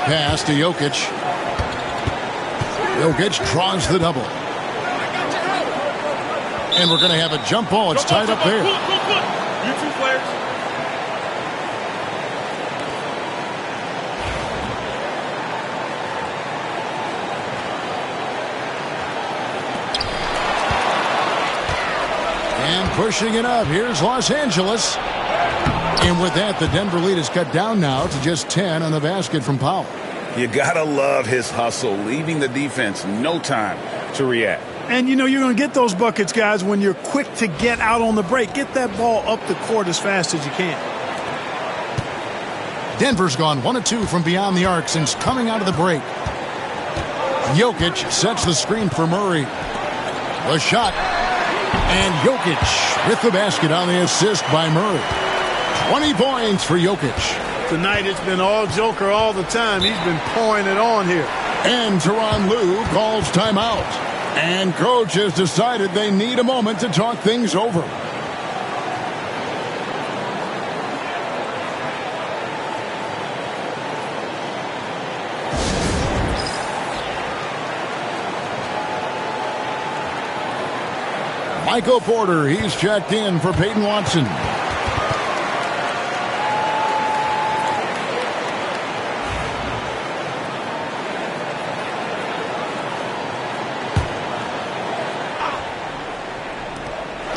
Pass to Jokic. Jokic draws the double. And we're going to have a jump ball. It's tied up there. You two players. And pushing it up. Here's Los Angeles. And with that, the Denver lead is cut down now to just 10 on the basket from Powell. You got to love his hustle, leaving the defense no time to react. And, you know, you're going to get those buckets, guys, when you're quick to get out on the break. Get that ball up the court as fast as you can. Denver's gone 1 of 2 from beyond the arc since coming out of the break. Jokic sets the screen for Murray. The shot. And Jokic with the basket on the assist by Murray. 20 points for Jokic. Tonight it's been all Joker all the time. He's been pouring it on here. And Tyronn Lue calls timeout. And coach has decided they need a moment to talk things over. Michael Porter, he's checked in for Peyton Watson.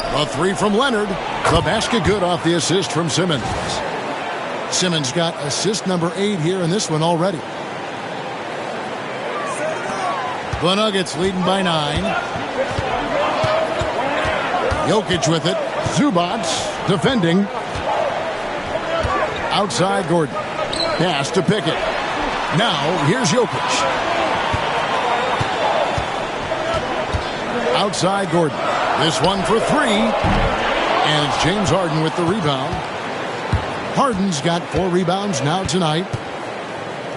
A three from Leonard. The basket good off the assist from Simmons. Simmons got assist number 8 here in this one already. The Nuggets leading by 9. Jokic with it. Zubac defending. Outside Gordon. Pass to Pickett. Now here's Jokic. Outside Gordon. This one for 3. And it's James Harden with the rebound. Harden's got 4 rebounds now tonight.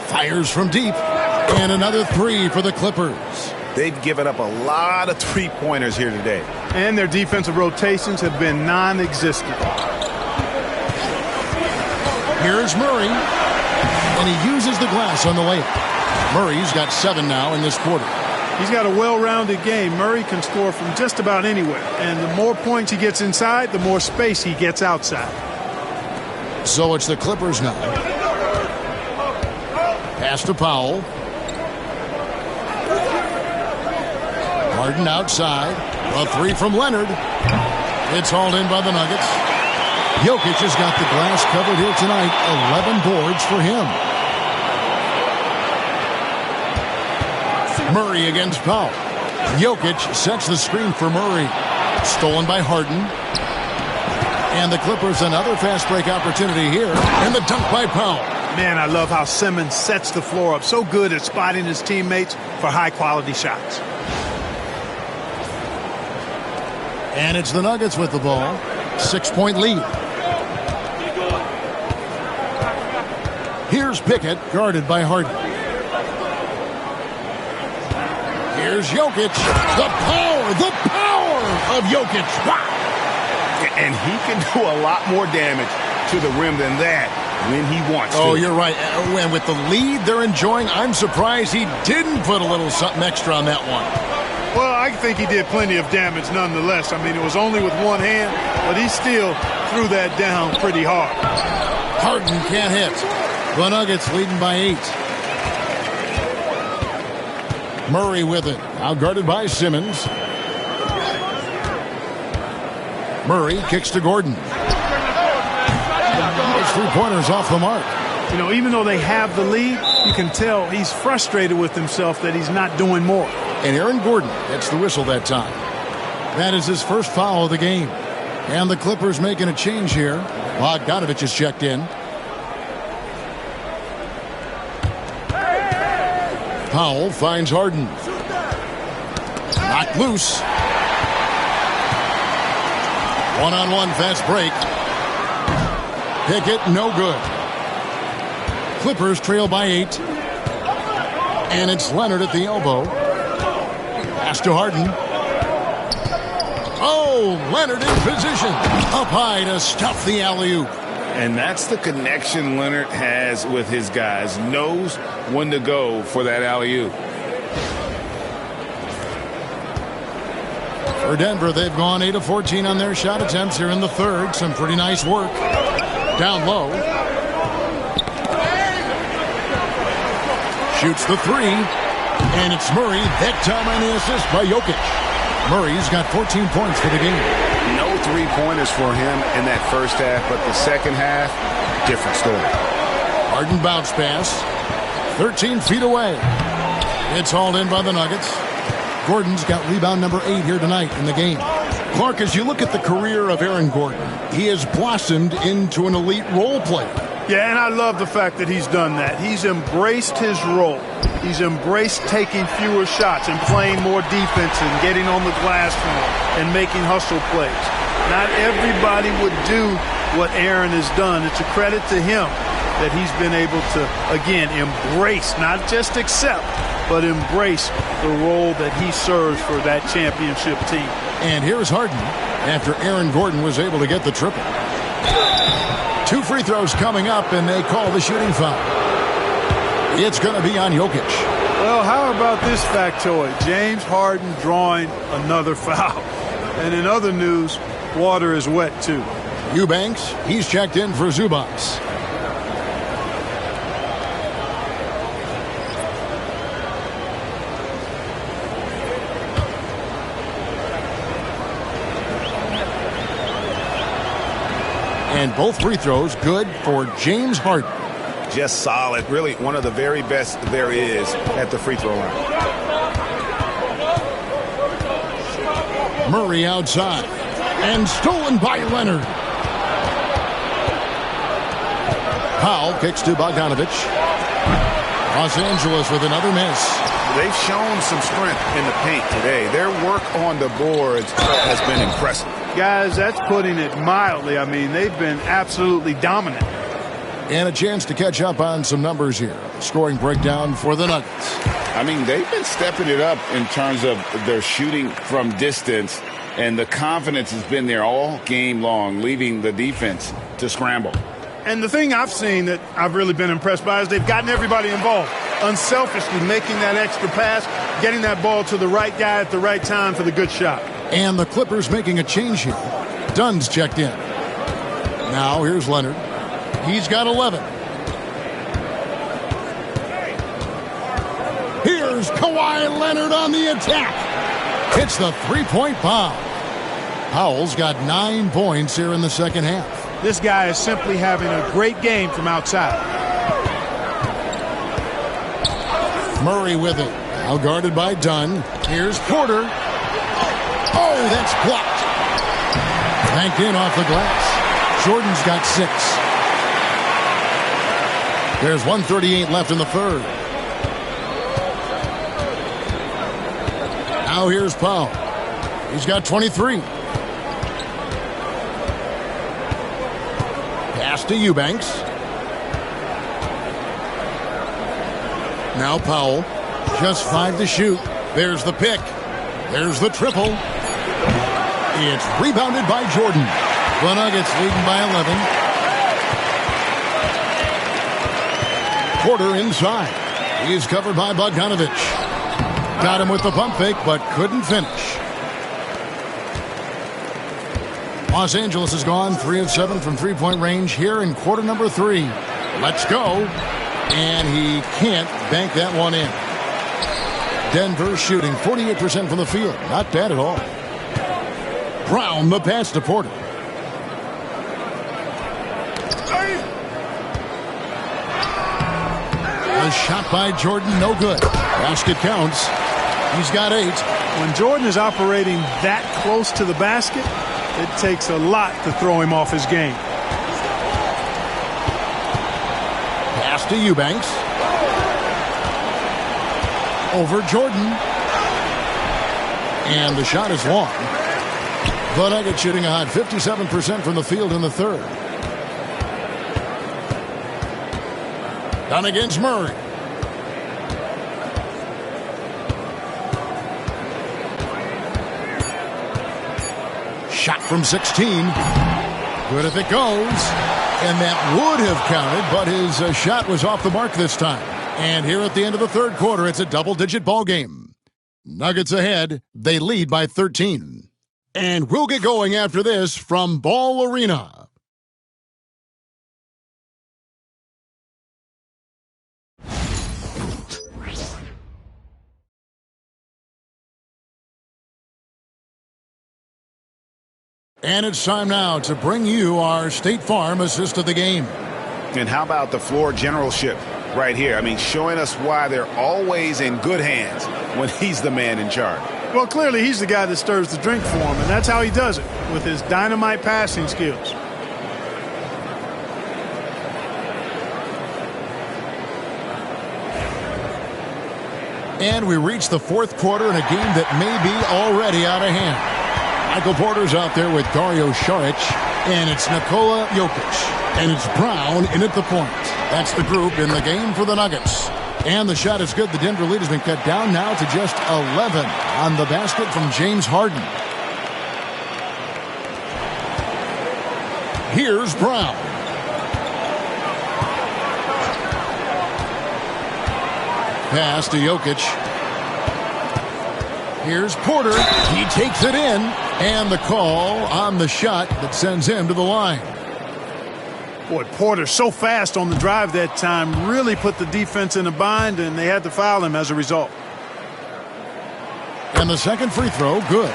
Fires from deep. And another 3 for the Clippers. They've given up a lot of three-pointers here today. And their defensive rotations have been non-existent. Here's Murray. And he uses the glass on the layup. Murray's got 7 now in this quarter. He's got a well-rounded game. Murray can score from just about anywhere. And the more points he gets inside, the more space he gets outside. So it's the Clippers now. Pass to Powell. Harden outside. A 3 from Leonard. It's hauled in by the Nuggets. Jokic has got the glass covered here tonight. 11 boards for him. Murray against Powell. Jokic sets the screen for Murray. Stolen by Harden. And the Clippers another fast break opportunity here. And the dunk by Powell. Man, I love how Simmons sets the floor up. So good at spotting his teammates for high-quality shots. And it's the Nuggets with the ball. 6-point lead. Here's Pickett, guarded by Harden. Here's Jokic. The power of Jokic. Wow. And he can do a lot more damage to the rim than that when he wants to. Oh, you're right. And with the lead they're enjoying, I'm surprised he didn't put a little something extra on that one. Well, I think he did plenty of damage nonetheless. I mean, it was only with one hand, but he still threw that down pretty hard. Harden can't hit. The Nuggets leading by 8. Murray with it. Now guarded by Simmons. Murray kicks to Gordon. Those 3-pointers off the mark. You know, even though they have the lead, you can tell he's frustrated with himself that he's not doing more. And Aaron Gordon gets the whistle that time. That is his first foul of the game. And the Clippers making a change here. Bogdanovich is checked in. Powell finds Harden. Knocked loose. One-on-one fast break. Pickett, no good. Clippers trail by 8. And it's Leonard at the elbow. Pass to Harden. Oh, Leonard in position. Up high to stuff the alley-oop. And that's the connection Leonard has with his guys. Knows when to go for that alley-oop. For Denver, they've gone 8 of 14 on their shot attempts here in the third. Some pretty nice work. Down low. Shoots the three. And it's Murray. That time on the assist by Jokic. Murray's got 14 points for the game. No three-pointers for him in that first half, but the second half, different story. Harden bounce pass. 13 feet away. It's hauled in by the Nuggets. Gordon's got rebound number 8 here tonight in the game. Clark, as you look at the career of Aaron Gordon, he has blossomed into an elite role player. Yeah, and I love the fact that he's done that. He's embraced his role. He's embraced taking fewer shots and playing more defense and getting on the glass for him and making hustle plays. Not everybody would do what Aaron has done. It's a credit to him that he's been able to, again, embrace, not just accept, but embrace the role that he serves for that championship team. And here's Harden after Aaron Gordon was able to get the triple. 2 free throws coming up, and they call the shooting foul. It's going to be on Jokic. Well, how about this factoid? James Harden drawing another foul. And in other news, water is wet, too. Eubanks, he's checked in for Zubac. And both free throws good for James Harden. Just solid. Really one of the very best there is at the free throw line. Murray outside. And stolen by Leonard. Powell kicks to Bogdanovich. Los Angeles with another miss. They've shown some strength in the paint today. Their work on the boards has been impressive. Guys, that's putting it mildly. I mean, they've been absolutely dominant. And a chance to catch up on some numbers here. Scoring breakdown for the Nuggets. I mean, they've been stepping it up in terms of their shooting from distance, and the confidence has been there all game long, leaving the defense to scramble. And the thing I've seen that I've really been impressed by is they've gotten everybody involved, unselfishly making that extra pass, getting that ball to the right guy at the right time for the good shot. And the Clippers making a change here. Dunn's checked in. Now here's Leonard. He's got 11. Here's Kawhi Leonard on the attack. Hits the three-point bomb. Powell's got 9 points here in the second half. This guy is simply having a great game from outside. Murray with it. Now guarded by Dunn. Here's Porter. Oh, that's blocked. Banked in off the glass. Jordan's got 6. There's 1:38 left in the third. Now here's Powell. He's got 23. Pass to Eubanks. Now Powell. Just 5 to shoot. There's the pick. There's the triple. It's rebounded by Jordan. The Nuggets leading by 11. Porter inside. He's covered by Bogdanovich. Got him with the pump fake, but couldn't finish. Los Angeles has gone 3 of 7 from three-point range here in quarter number 3. Let's go. And he can't bank that one in. Denver shooting 48% from the field. Not bad at all. Brown the pass to Porter. A shot by Jordan, no good. Basket counts. He's got 8. When Jordan is operating that close to the basket, it takes a lot to throw him off his game. Pass to Eubanks. over Jordan. And the shot is long. The Nuggets shooting a hot 57% from the field in the third. Down against Murray. Shot from 16. Good if it goes. And that would have counted, but his shot was off the mark this time. And here at the end of the third quarter, it's a double-digit ball game. Nuggets ahead. They lead by 13. And we'll get going after this from Ball Arena. And it's time now to bring you our State Farm assist of the game. And how about the floor generalship right here? I mean, showing us why they're always in good hands when he's the man in charge. Well, clearly he's the guy that stirs the drink for him, and that's how he does it, with his dynamite passing skills. And we reach the fourth quarter in a game that may be already out of hand. Michael Porter's out there with Dario Saric, and it's Nikola Jokic. And it's Brown in at the point. That's the group in the game for the Nuggets. And the shot is good. The Denver lead has been cut down now to just 11 on the basket from James Harden. Here's Brown. Pass to Jokic. Here's Porter. He takes it in. And the call on the shot that sends him to the line. Boy, Porter so fast on the drive that time, really put the defense in a bind, and they had to foul him as a result. And the second free throw, good.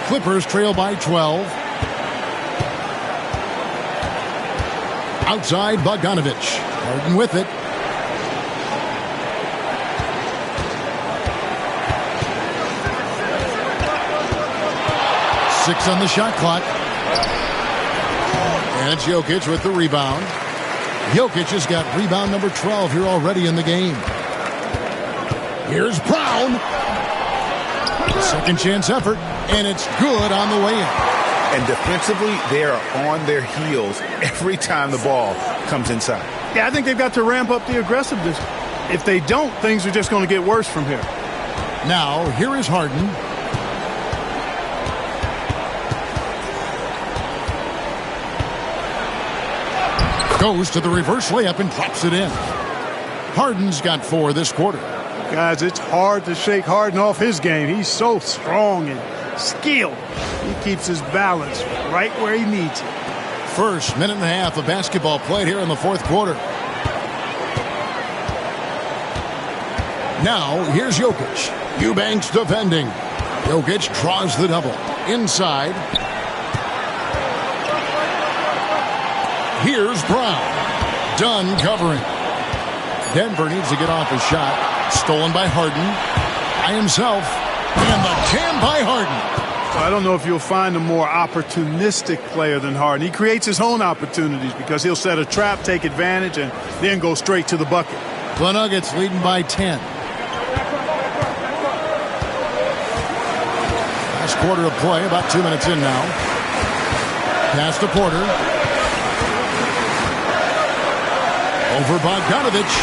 Clippers trail by 12. Outside, Bogdanovich. Harden with it. Six on the shot clock. And it's Jokic with the rebound. Jokic has got rebound number 12 here already in the game. Here's Brown. Second chance effort, and it's good on the way in. And defensively, they are on their heels every time the ball comes inside. Yeah, I think they've got to ramp up the aggressiveness. If they don't, things are just going to get worse from here. Now, here is Harden. Goes to the reverse layup and drops it in. Harden's got 4 this quarter. Guys, it's hard to shake Harden off his game. He's so strong and skilled. He keeps his balance right where he needs it. First minute and a half of basketball played here in the fourth quarter. Now, here's Jokic. Eubanks defending. Jokic draws the double. Inside. Here's Brown. Dunn covering. Denver needs to get off his shot. Stolen by Harden. By himself. And the jam by Harden. I don't know if you'll find a more opportunistic player than Harden. He creates his own opportunities because he'll set a trap, take advantage, and then go straight to the bucket. The Nuggets leading by 10. Last quarter of play, about 2 minutes in now. Pass to Porter. Over Bogdanovich.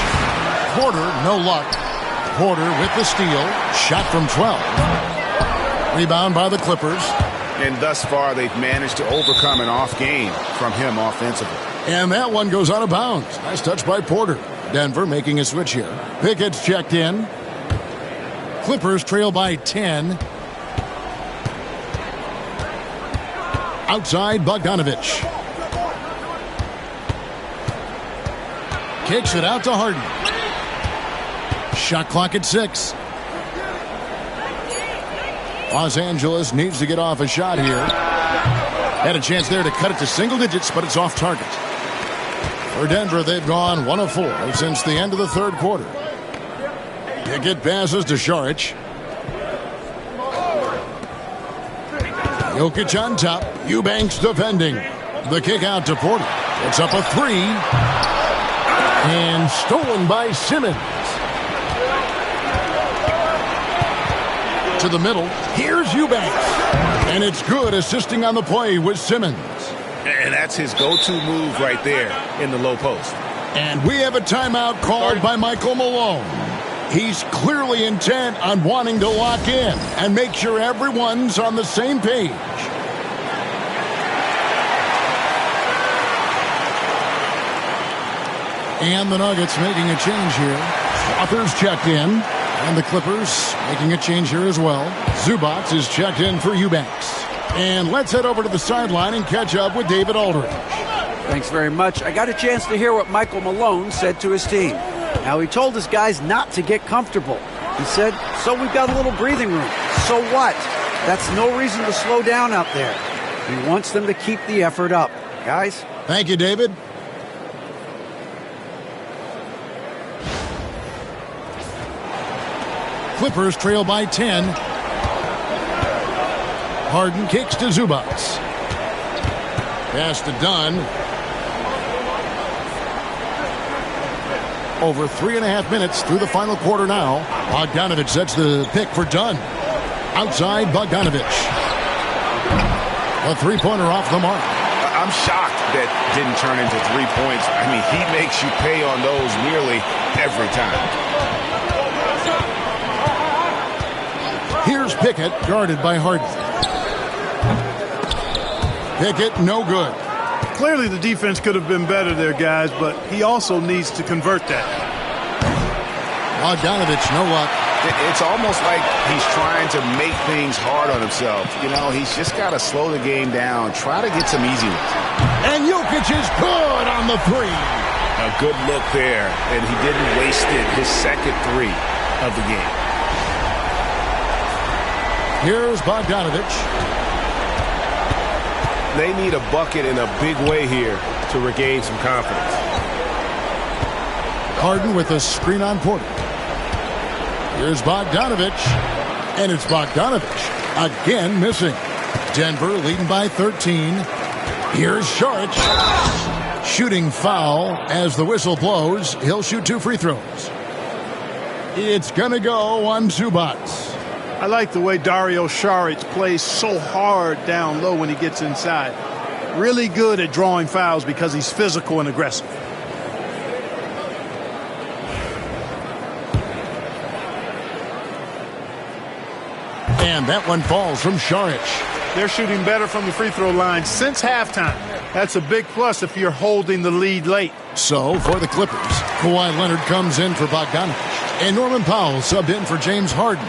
Porter, no luck. Porter with the steal. Shot from 12. Rebound by the Clippers. And thus far, they've managed to overcome an off game from him offensively. And that one goes out of bounds. Nice touch by Porter. Denver making a switch here. Pickett's checked in. Clippers trail by 10. Outside, Bogdanovich. Kicks it out to Harden. Shot clock at 6. Los Angeles needs to get off a shot here. Had a chance there to cut it to single digits, but it's off target. For Denver, they've gone 1 of 4 since the end of the third quarter. Pickett passes to Saric. Jokic on top. Eubanks defending. The kick out to Porter. It's up a 3. And stolen by Simmons. To the middle. Here's Eubanks. And it's good, assisting on the play with Simmons. And that's his go-to move right there in the low post. And we have a timeout called by Michael Malone. He's clearly intent on wanting to lock in and make sure everyone's on the same page. And the Nuggets making a change here. Author's checked in. And the Clippers making a change here as well. Zubac is checked in for Eubanks. And let's head over to the sideline and catch up with David Aldridge. Thanks very much. I got a chance to hear what Michael Malone said to his team. Now, he told his guys not to get comfortable. He said, so we've got a little breathing room. So what? That's no reason to slow down out there. He wants them to keep the effort up. Guys? Thank you, David. Clippers trail by 10. Harden kicks to Zubac. Pass to Dunn. Over 3.5 minutes through the final quarter now. Bogdanovic sets the pick for Dunn. Outside Bogdanovic. A three-pointer off the mark. I'm shocked that didn't turn into 3 points. I mean, he makes you pay on those nearly every time. Here's Pickett, guarded by Harden. Pickett, no good. Clearly the defense could have been better there, guys, but he also needs to convert that. Bogdanovic, no luck. It's almost like he's trying to make things hard on himself. You know, he's just got to slow the game down, try to get some easy ones. And Jokic is good on the three. A good look there, and he didn't waste it, his second three of the game. Here's Bogdanovic. They need a bucket in a big way here to regain some confidence. Harden with a screen on Porter. Here's Bogdanovic. And it's Bogdanovic again missing. Denver leading by 13. Here's Saric. Shooting foul as the whistle blows. He'll shoot 2 free throws. It's going to go on Zubac. I like the way Dario Saric plays so hard down low when he gets inside. Really good at drawing fouls because he's physical and aggressive. And that one falls from Saric. They're shooting better from the free throw line since halftime. That's a big plus if you're holding the lead late. So, for the Clippers, Kawhi Leonard comes in for Bogdanovic. And Norman Powell subbed in for James Harden.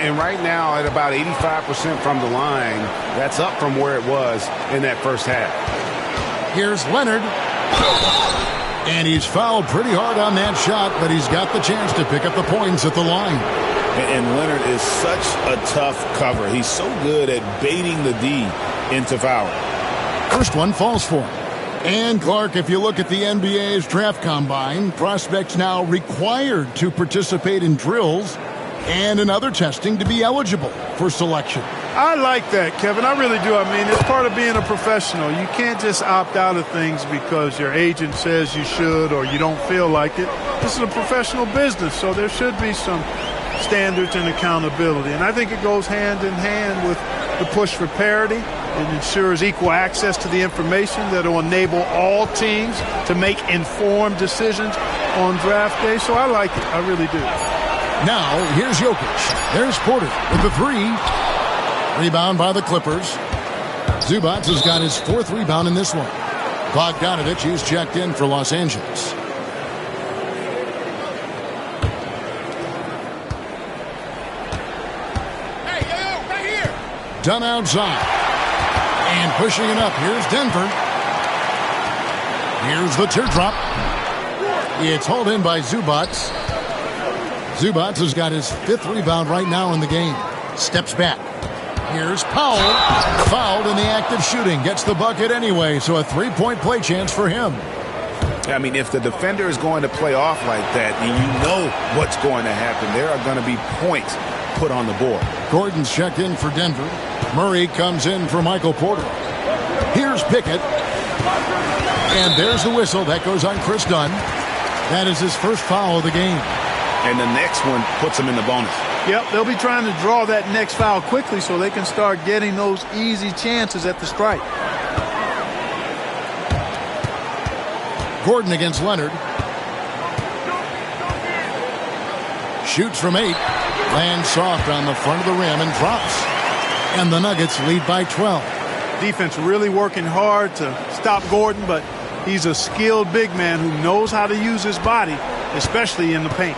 And right now, at about 85% from the line, that's up from where it was in that first half. Here's Leonard. And he's fouled pretty hard on that shot, but he's got the chance to pick up the points at the line. And Leonard is such a tough cover. He's so good at baiting the D into fouling. First one falls for him. And, Clark, if you look at the NBA's draft combine, prospects now required to participate in drills and in other testing to be eligible for selection. I like that, Kevin. I really do. I mean, it's part of being a professional. You can't just opt out of things because your agent says you should or you don't feel like it. This is a professional business, so there should be some standards and accountability. And I think it goes hand in hand with the push for parity. It ensures equal access to the information that will enable all teams to make informed decisions on draft day. So I like it. I really do. Now, here's Jokic. There's Porter with the three. Rebound by the Clippers. Zubac has got his 4th rebound in this one. Bogdanovic is checked in for Los Angeles. Hey, right here. Done outside. And pushing it up. Here's Denver. Here's the teardrop. It's hauled in by Zubac. Zubac has got his 5th rebound right now in the game. Steps back. Here's Powell. Fouled in the act of shooting. Gets the bucket anyway, so a 3-point play chance for him. I mean, if the defender is going to play off like that, then you know what's going to happen. There are going to be points put on the board. Gordon's checked in for Denver. Murray comes in for Michael Porter. Here's Pickett. And there's the whistle. That goes on Chris Dunn. That is his first foul of the game. And the next one puts him in the bonus. Yep, they'll be trying to draw that next foul quickly so they can start getting those easy chances at the stripe. Gordon against Leonard. Shoots from 8. Lands soft on the front of the rim and drops. And the Nuggets lead by 12. Defense really working hard to stop Gordon, but he's a skilled big man who knows how to use his body, especially in the paint.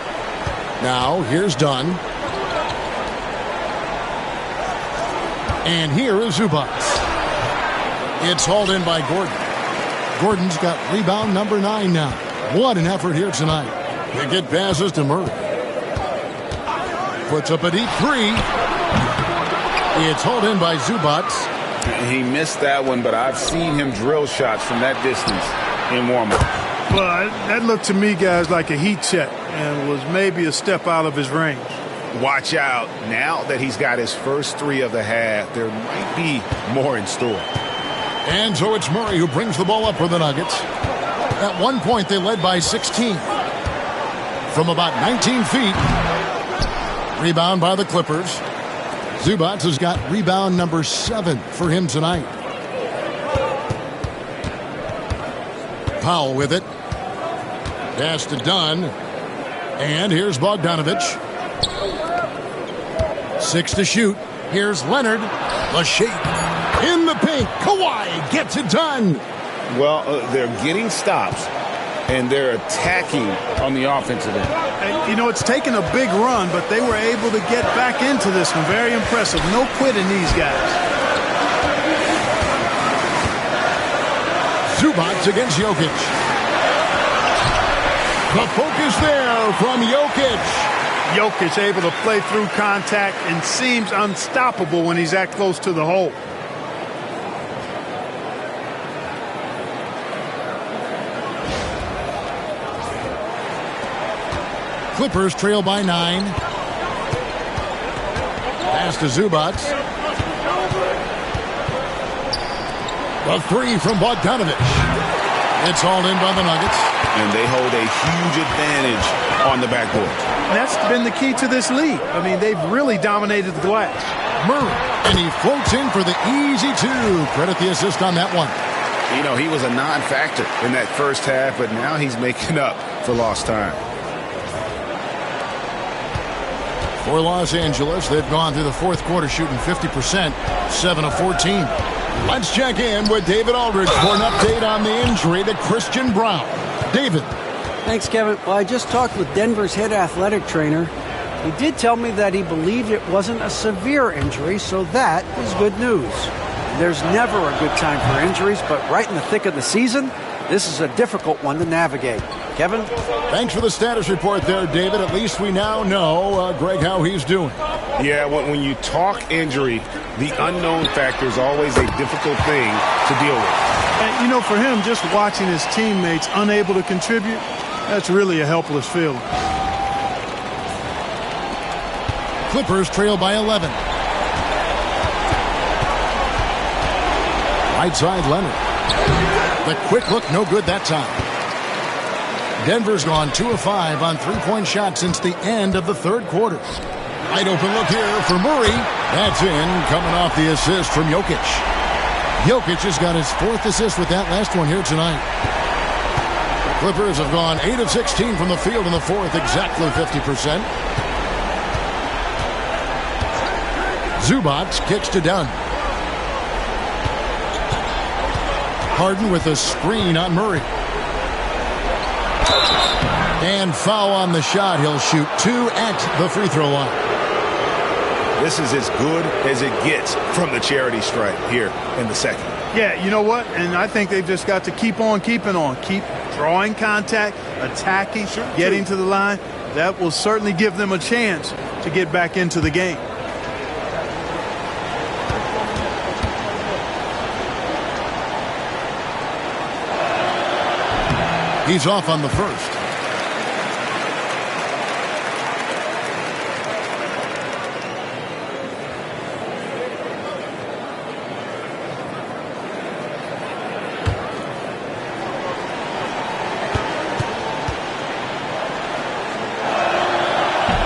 Now, here's Dunn. And here is Zubac. It's hauled in by Gordon. Gordon's got rebound number 9 now. What an effort here tonight. They get passes to Murray. Puts up a deep 3. It's hauled in by Zubac. He missed that one, but I've seen him drill shots from that distance in warm-up. Well, that looked to me, guys, like a heat check and was maybe a step out of his range. Watch out. Now that he's got his first 3 of the half, there might be more in store. And so it's Murray who brings the ball up for the Nuggets. At one point, they led by 16. From about 19 feet. Rebound by the Clippers. Zubac has got rebound number 7 for him tonight. Powell with it. Pass to Dunn. And here's Bogdanovic. 6 to shoot. Here's Leonard. The shape. In the paint. Kawhi gets it done. Well, they're getting stops, and they're attacking on the offensive end. And, you know, it's taken a big run, but they were able to get back into this one. Very impressive. No quitting these guys. Zubac against Jokic. The focus there from Jokic. Jokic able to play through contact and seems unstoppable when he's that close to the hole. Clippers trail by 9. Pass to Zubac. The 3 from Bogdanovic. It's hauled in by the Nuggets. And they hold a huge advantage on the backboard. And that's been the key to this league. I mean, they've really dominated the glass. Murray, and he floats in for the easy 2. Credit the assist on that one. You know, he was a non-factor in that first half, but now he's making up for lost time. For Los Angeles, they've gone through the fourth quarter shooting 50%, 7 of 14. Let's check in with David Aldridge for an update on the injury to Christian Braun. David. Thanks, Kevin. Well, I just talked with Denver's head athletic trainer. He did tell me that he believed it wasn't a severe injury, so that is good news. There's never a good time for injuries, but right in the thick of the season, this is a difficult one to navigate. Kevin? Thanks for the status report there, David. At least we now know, Greg, how he's doing. Yeah, when you talk injury, the unknown factor is always a difficult thing to deal with. And, you know, for him, just watching his teammates unable to contribute, that's really a helpless feeling. Clippers trail by 11. Right side, Leonard. The quick look, no good that time. Denver's gone 2 of 5 on three-point shots since the end of the third quarter. Wide open look here for Murray. That's in, coming off the assist from Jokic. Jokic has got his 4th assist with that last one here tonight. The Clippers have gone 8 of 16 from the field in the fourth, exactly 50%. Zubac kicks to Dunn. Harden with a screen on Murray. And foul on the shot. He'll shoot 2 at the free throw line. This is as good as it gets from the charity stripe here in the second. Yeah, you know what? And I think they've just got to keep on keeping on. Keep drawing contact, attacking, getting to the line. That will certainly give them a chance to get back into the game. He's off on the first.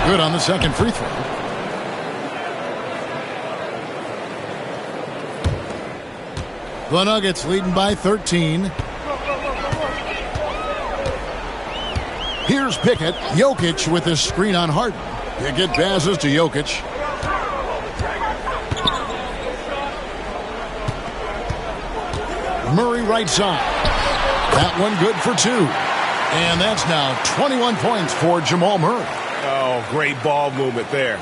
Good on the second free throw. The Nuggets leading by 13. Here's Pickett. Jokic with his screen on Harden. Pickett passes to Jokic. Murray right side. That one good for 2. And that's now 21 points for Jamal Murray. Oh, great ball movement there.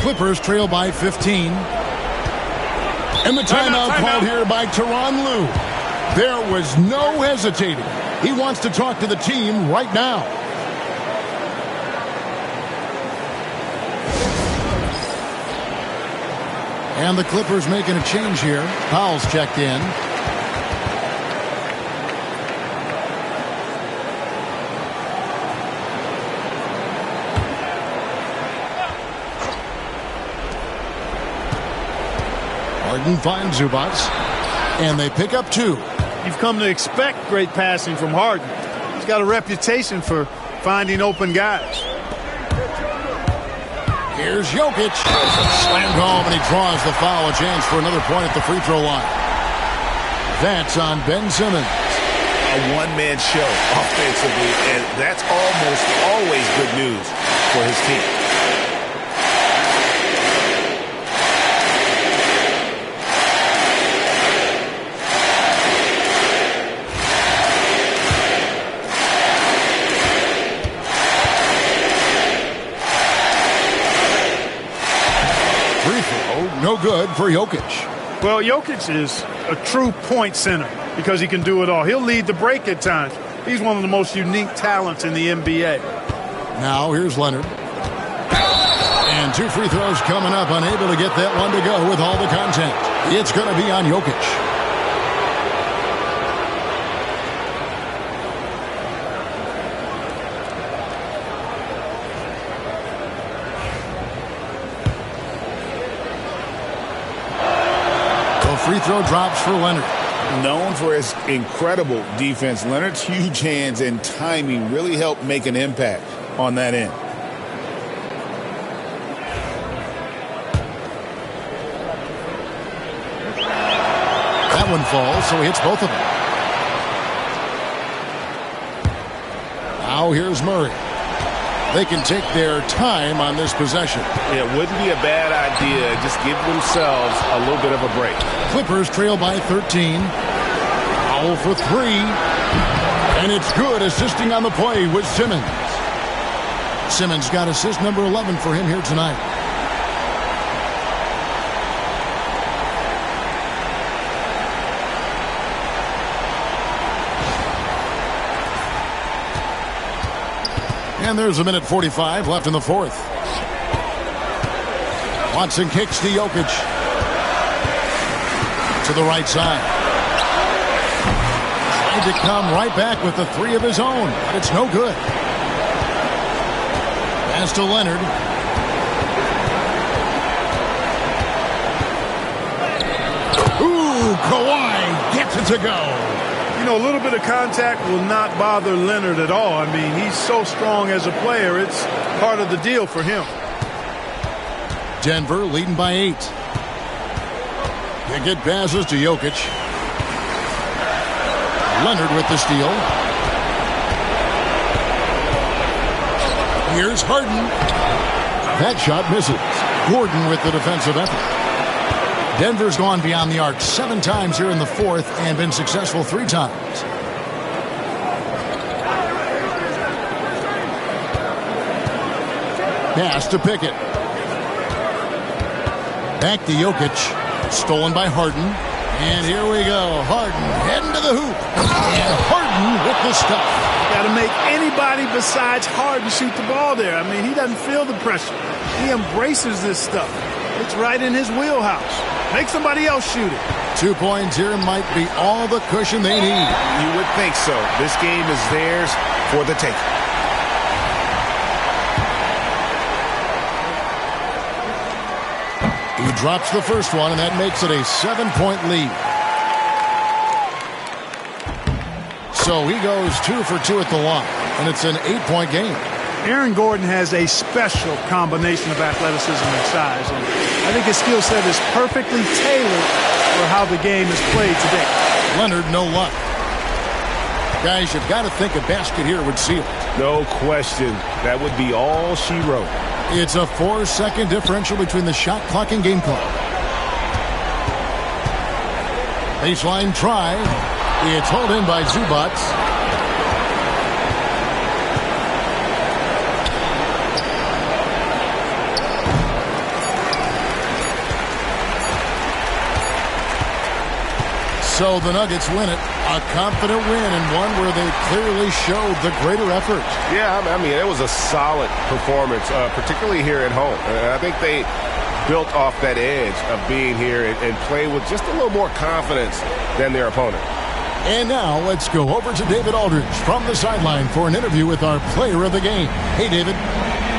Clippers trail by 15. And the timeout called here by Tyronn Lue. There was no hesitating. He wants to talk to the team right now. And the Clippers making a change here. Powell's checked in. Harden finds Zubac, and they pick up 2. You've come to expect great passing from Harden. He's got a reputation for finding open guys. Here's Jokic. Slammed home, and he draws the foul. A chance for another point at the free throw line. That's on Ben Simmons. A one-man show offensively, and that's almost always good news for his team. No good for Jokic. Well, Jokic is a true point center because he can do it all. He'll lead the break at times. He's one of the most unique talents in the NBA. Now here's Leonard. And 2 free throws coming up. Unable to get that one to go with all the contact. It's going to be on Jokic. Free throw drops for Leonard. Known for his incredible defense, Leonard's huge hands and timing really helped make an impact on that end. That one falls, so he hits both of them. Now here's Murray. They can take their time on this possession. It wouldn't be a bad idea. Just give themselves a little bit of a break. Clippers trail by 13. Powell for 3. And it's good, assisting on the play with Simmons. Simmons got assist number 11 for him here tonight. And there's a minute 45 left in the fourth. Watson kicks to Jokic. To the right side. Trying to come right back with the 3 of his own, but it's no good. Pass to Leonard. Ooh, Kawhi gets it to go. You know, a little bit of contact will not bother Leonard at all. I mean, he's so strong as a player. It's part of the deal for him. Denver leading by 8. Pickett passes to Jokic. Leonard with the steal. Here's Harden. That shot misses. Gordon with the defensive effort. Denver's gone beyond the arc 7 times here in the fourth and been successful 3 times. Pass to Pickett. Back to Jokic. Stolen by Harden. And here we go. Harden heading to the hoop. And Harden with the stuff. Got to make anybody besides Harden shoot the ball there. I mean, he doesn't feel the pressure. He embraces this stuff. It's right in his wheelhouse. Make somebody else shoot it. 2 points here might be all the cushion they need. You would think so. This game is theirs for the taking. He drops the first one, and that makes it a 7-point lead. So he goes 2 for 2 at the line, and it's an 8-point game. Aaron Gordon has a special combination of athleticism and size, and I think his skill set is perfectly tailored for how the game is played today. Leonard, no luck. Guys, you've got to think a basket here would seal it. No question. That would be all she wrote. It's a 4-second differential between the shot clock and game clock. Baseline try. It's hauled in by Zubac. So the Nuggets win it. A confident win, and one where they clearly showed the greater effort. Yeah, I mean, it was a solid performance, particularly here at home. I think they built off that edge of being here and play with just a little more confidence than their opponent. And now let's go over to David Aldridge from the sideline for an interview with our player of the game. Hey, David.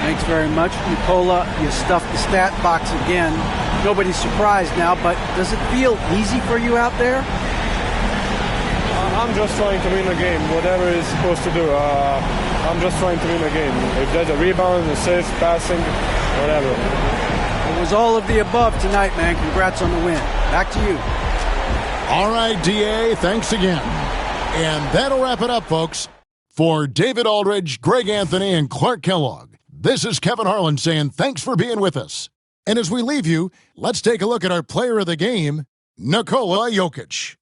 Thanks very much, Nikola. You stuffed the stat box again. Nobody's surprised now, but does it feel easy for you out there? I'm just trying to win a game, whatever it's supposed to do. I'm just trying to win a game. If there's a rebound, assist, passing, whatever. It was all of the above tonight, man. Congrats on the win. Back to you. All right, DA, thanks again. And that'll wrap it up, folks. For David Aldridge, Greg Anthony, and Clark Kellogg, this is Kevin Harlan saying thanks for being with us. And as we leave you, let's take a look at our player of the game, Nikola Jokic.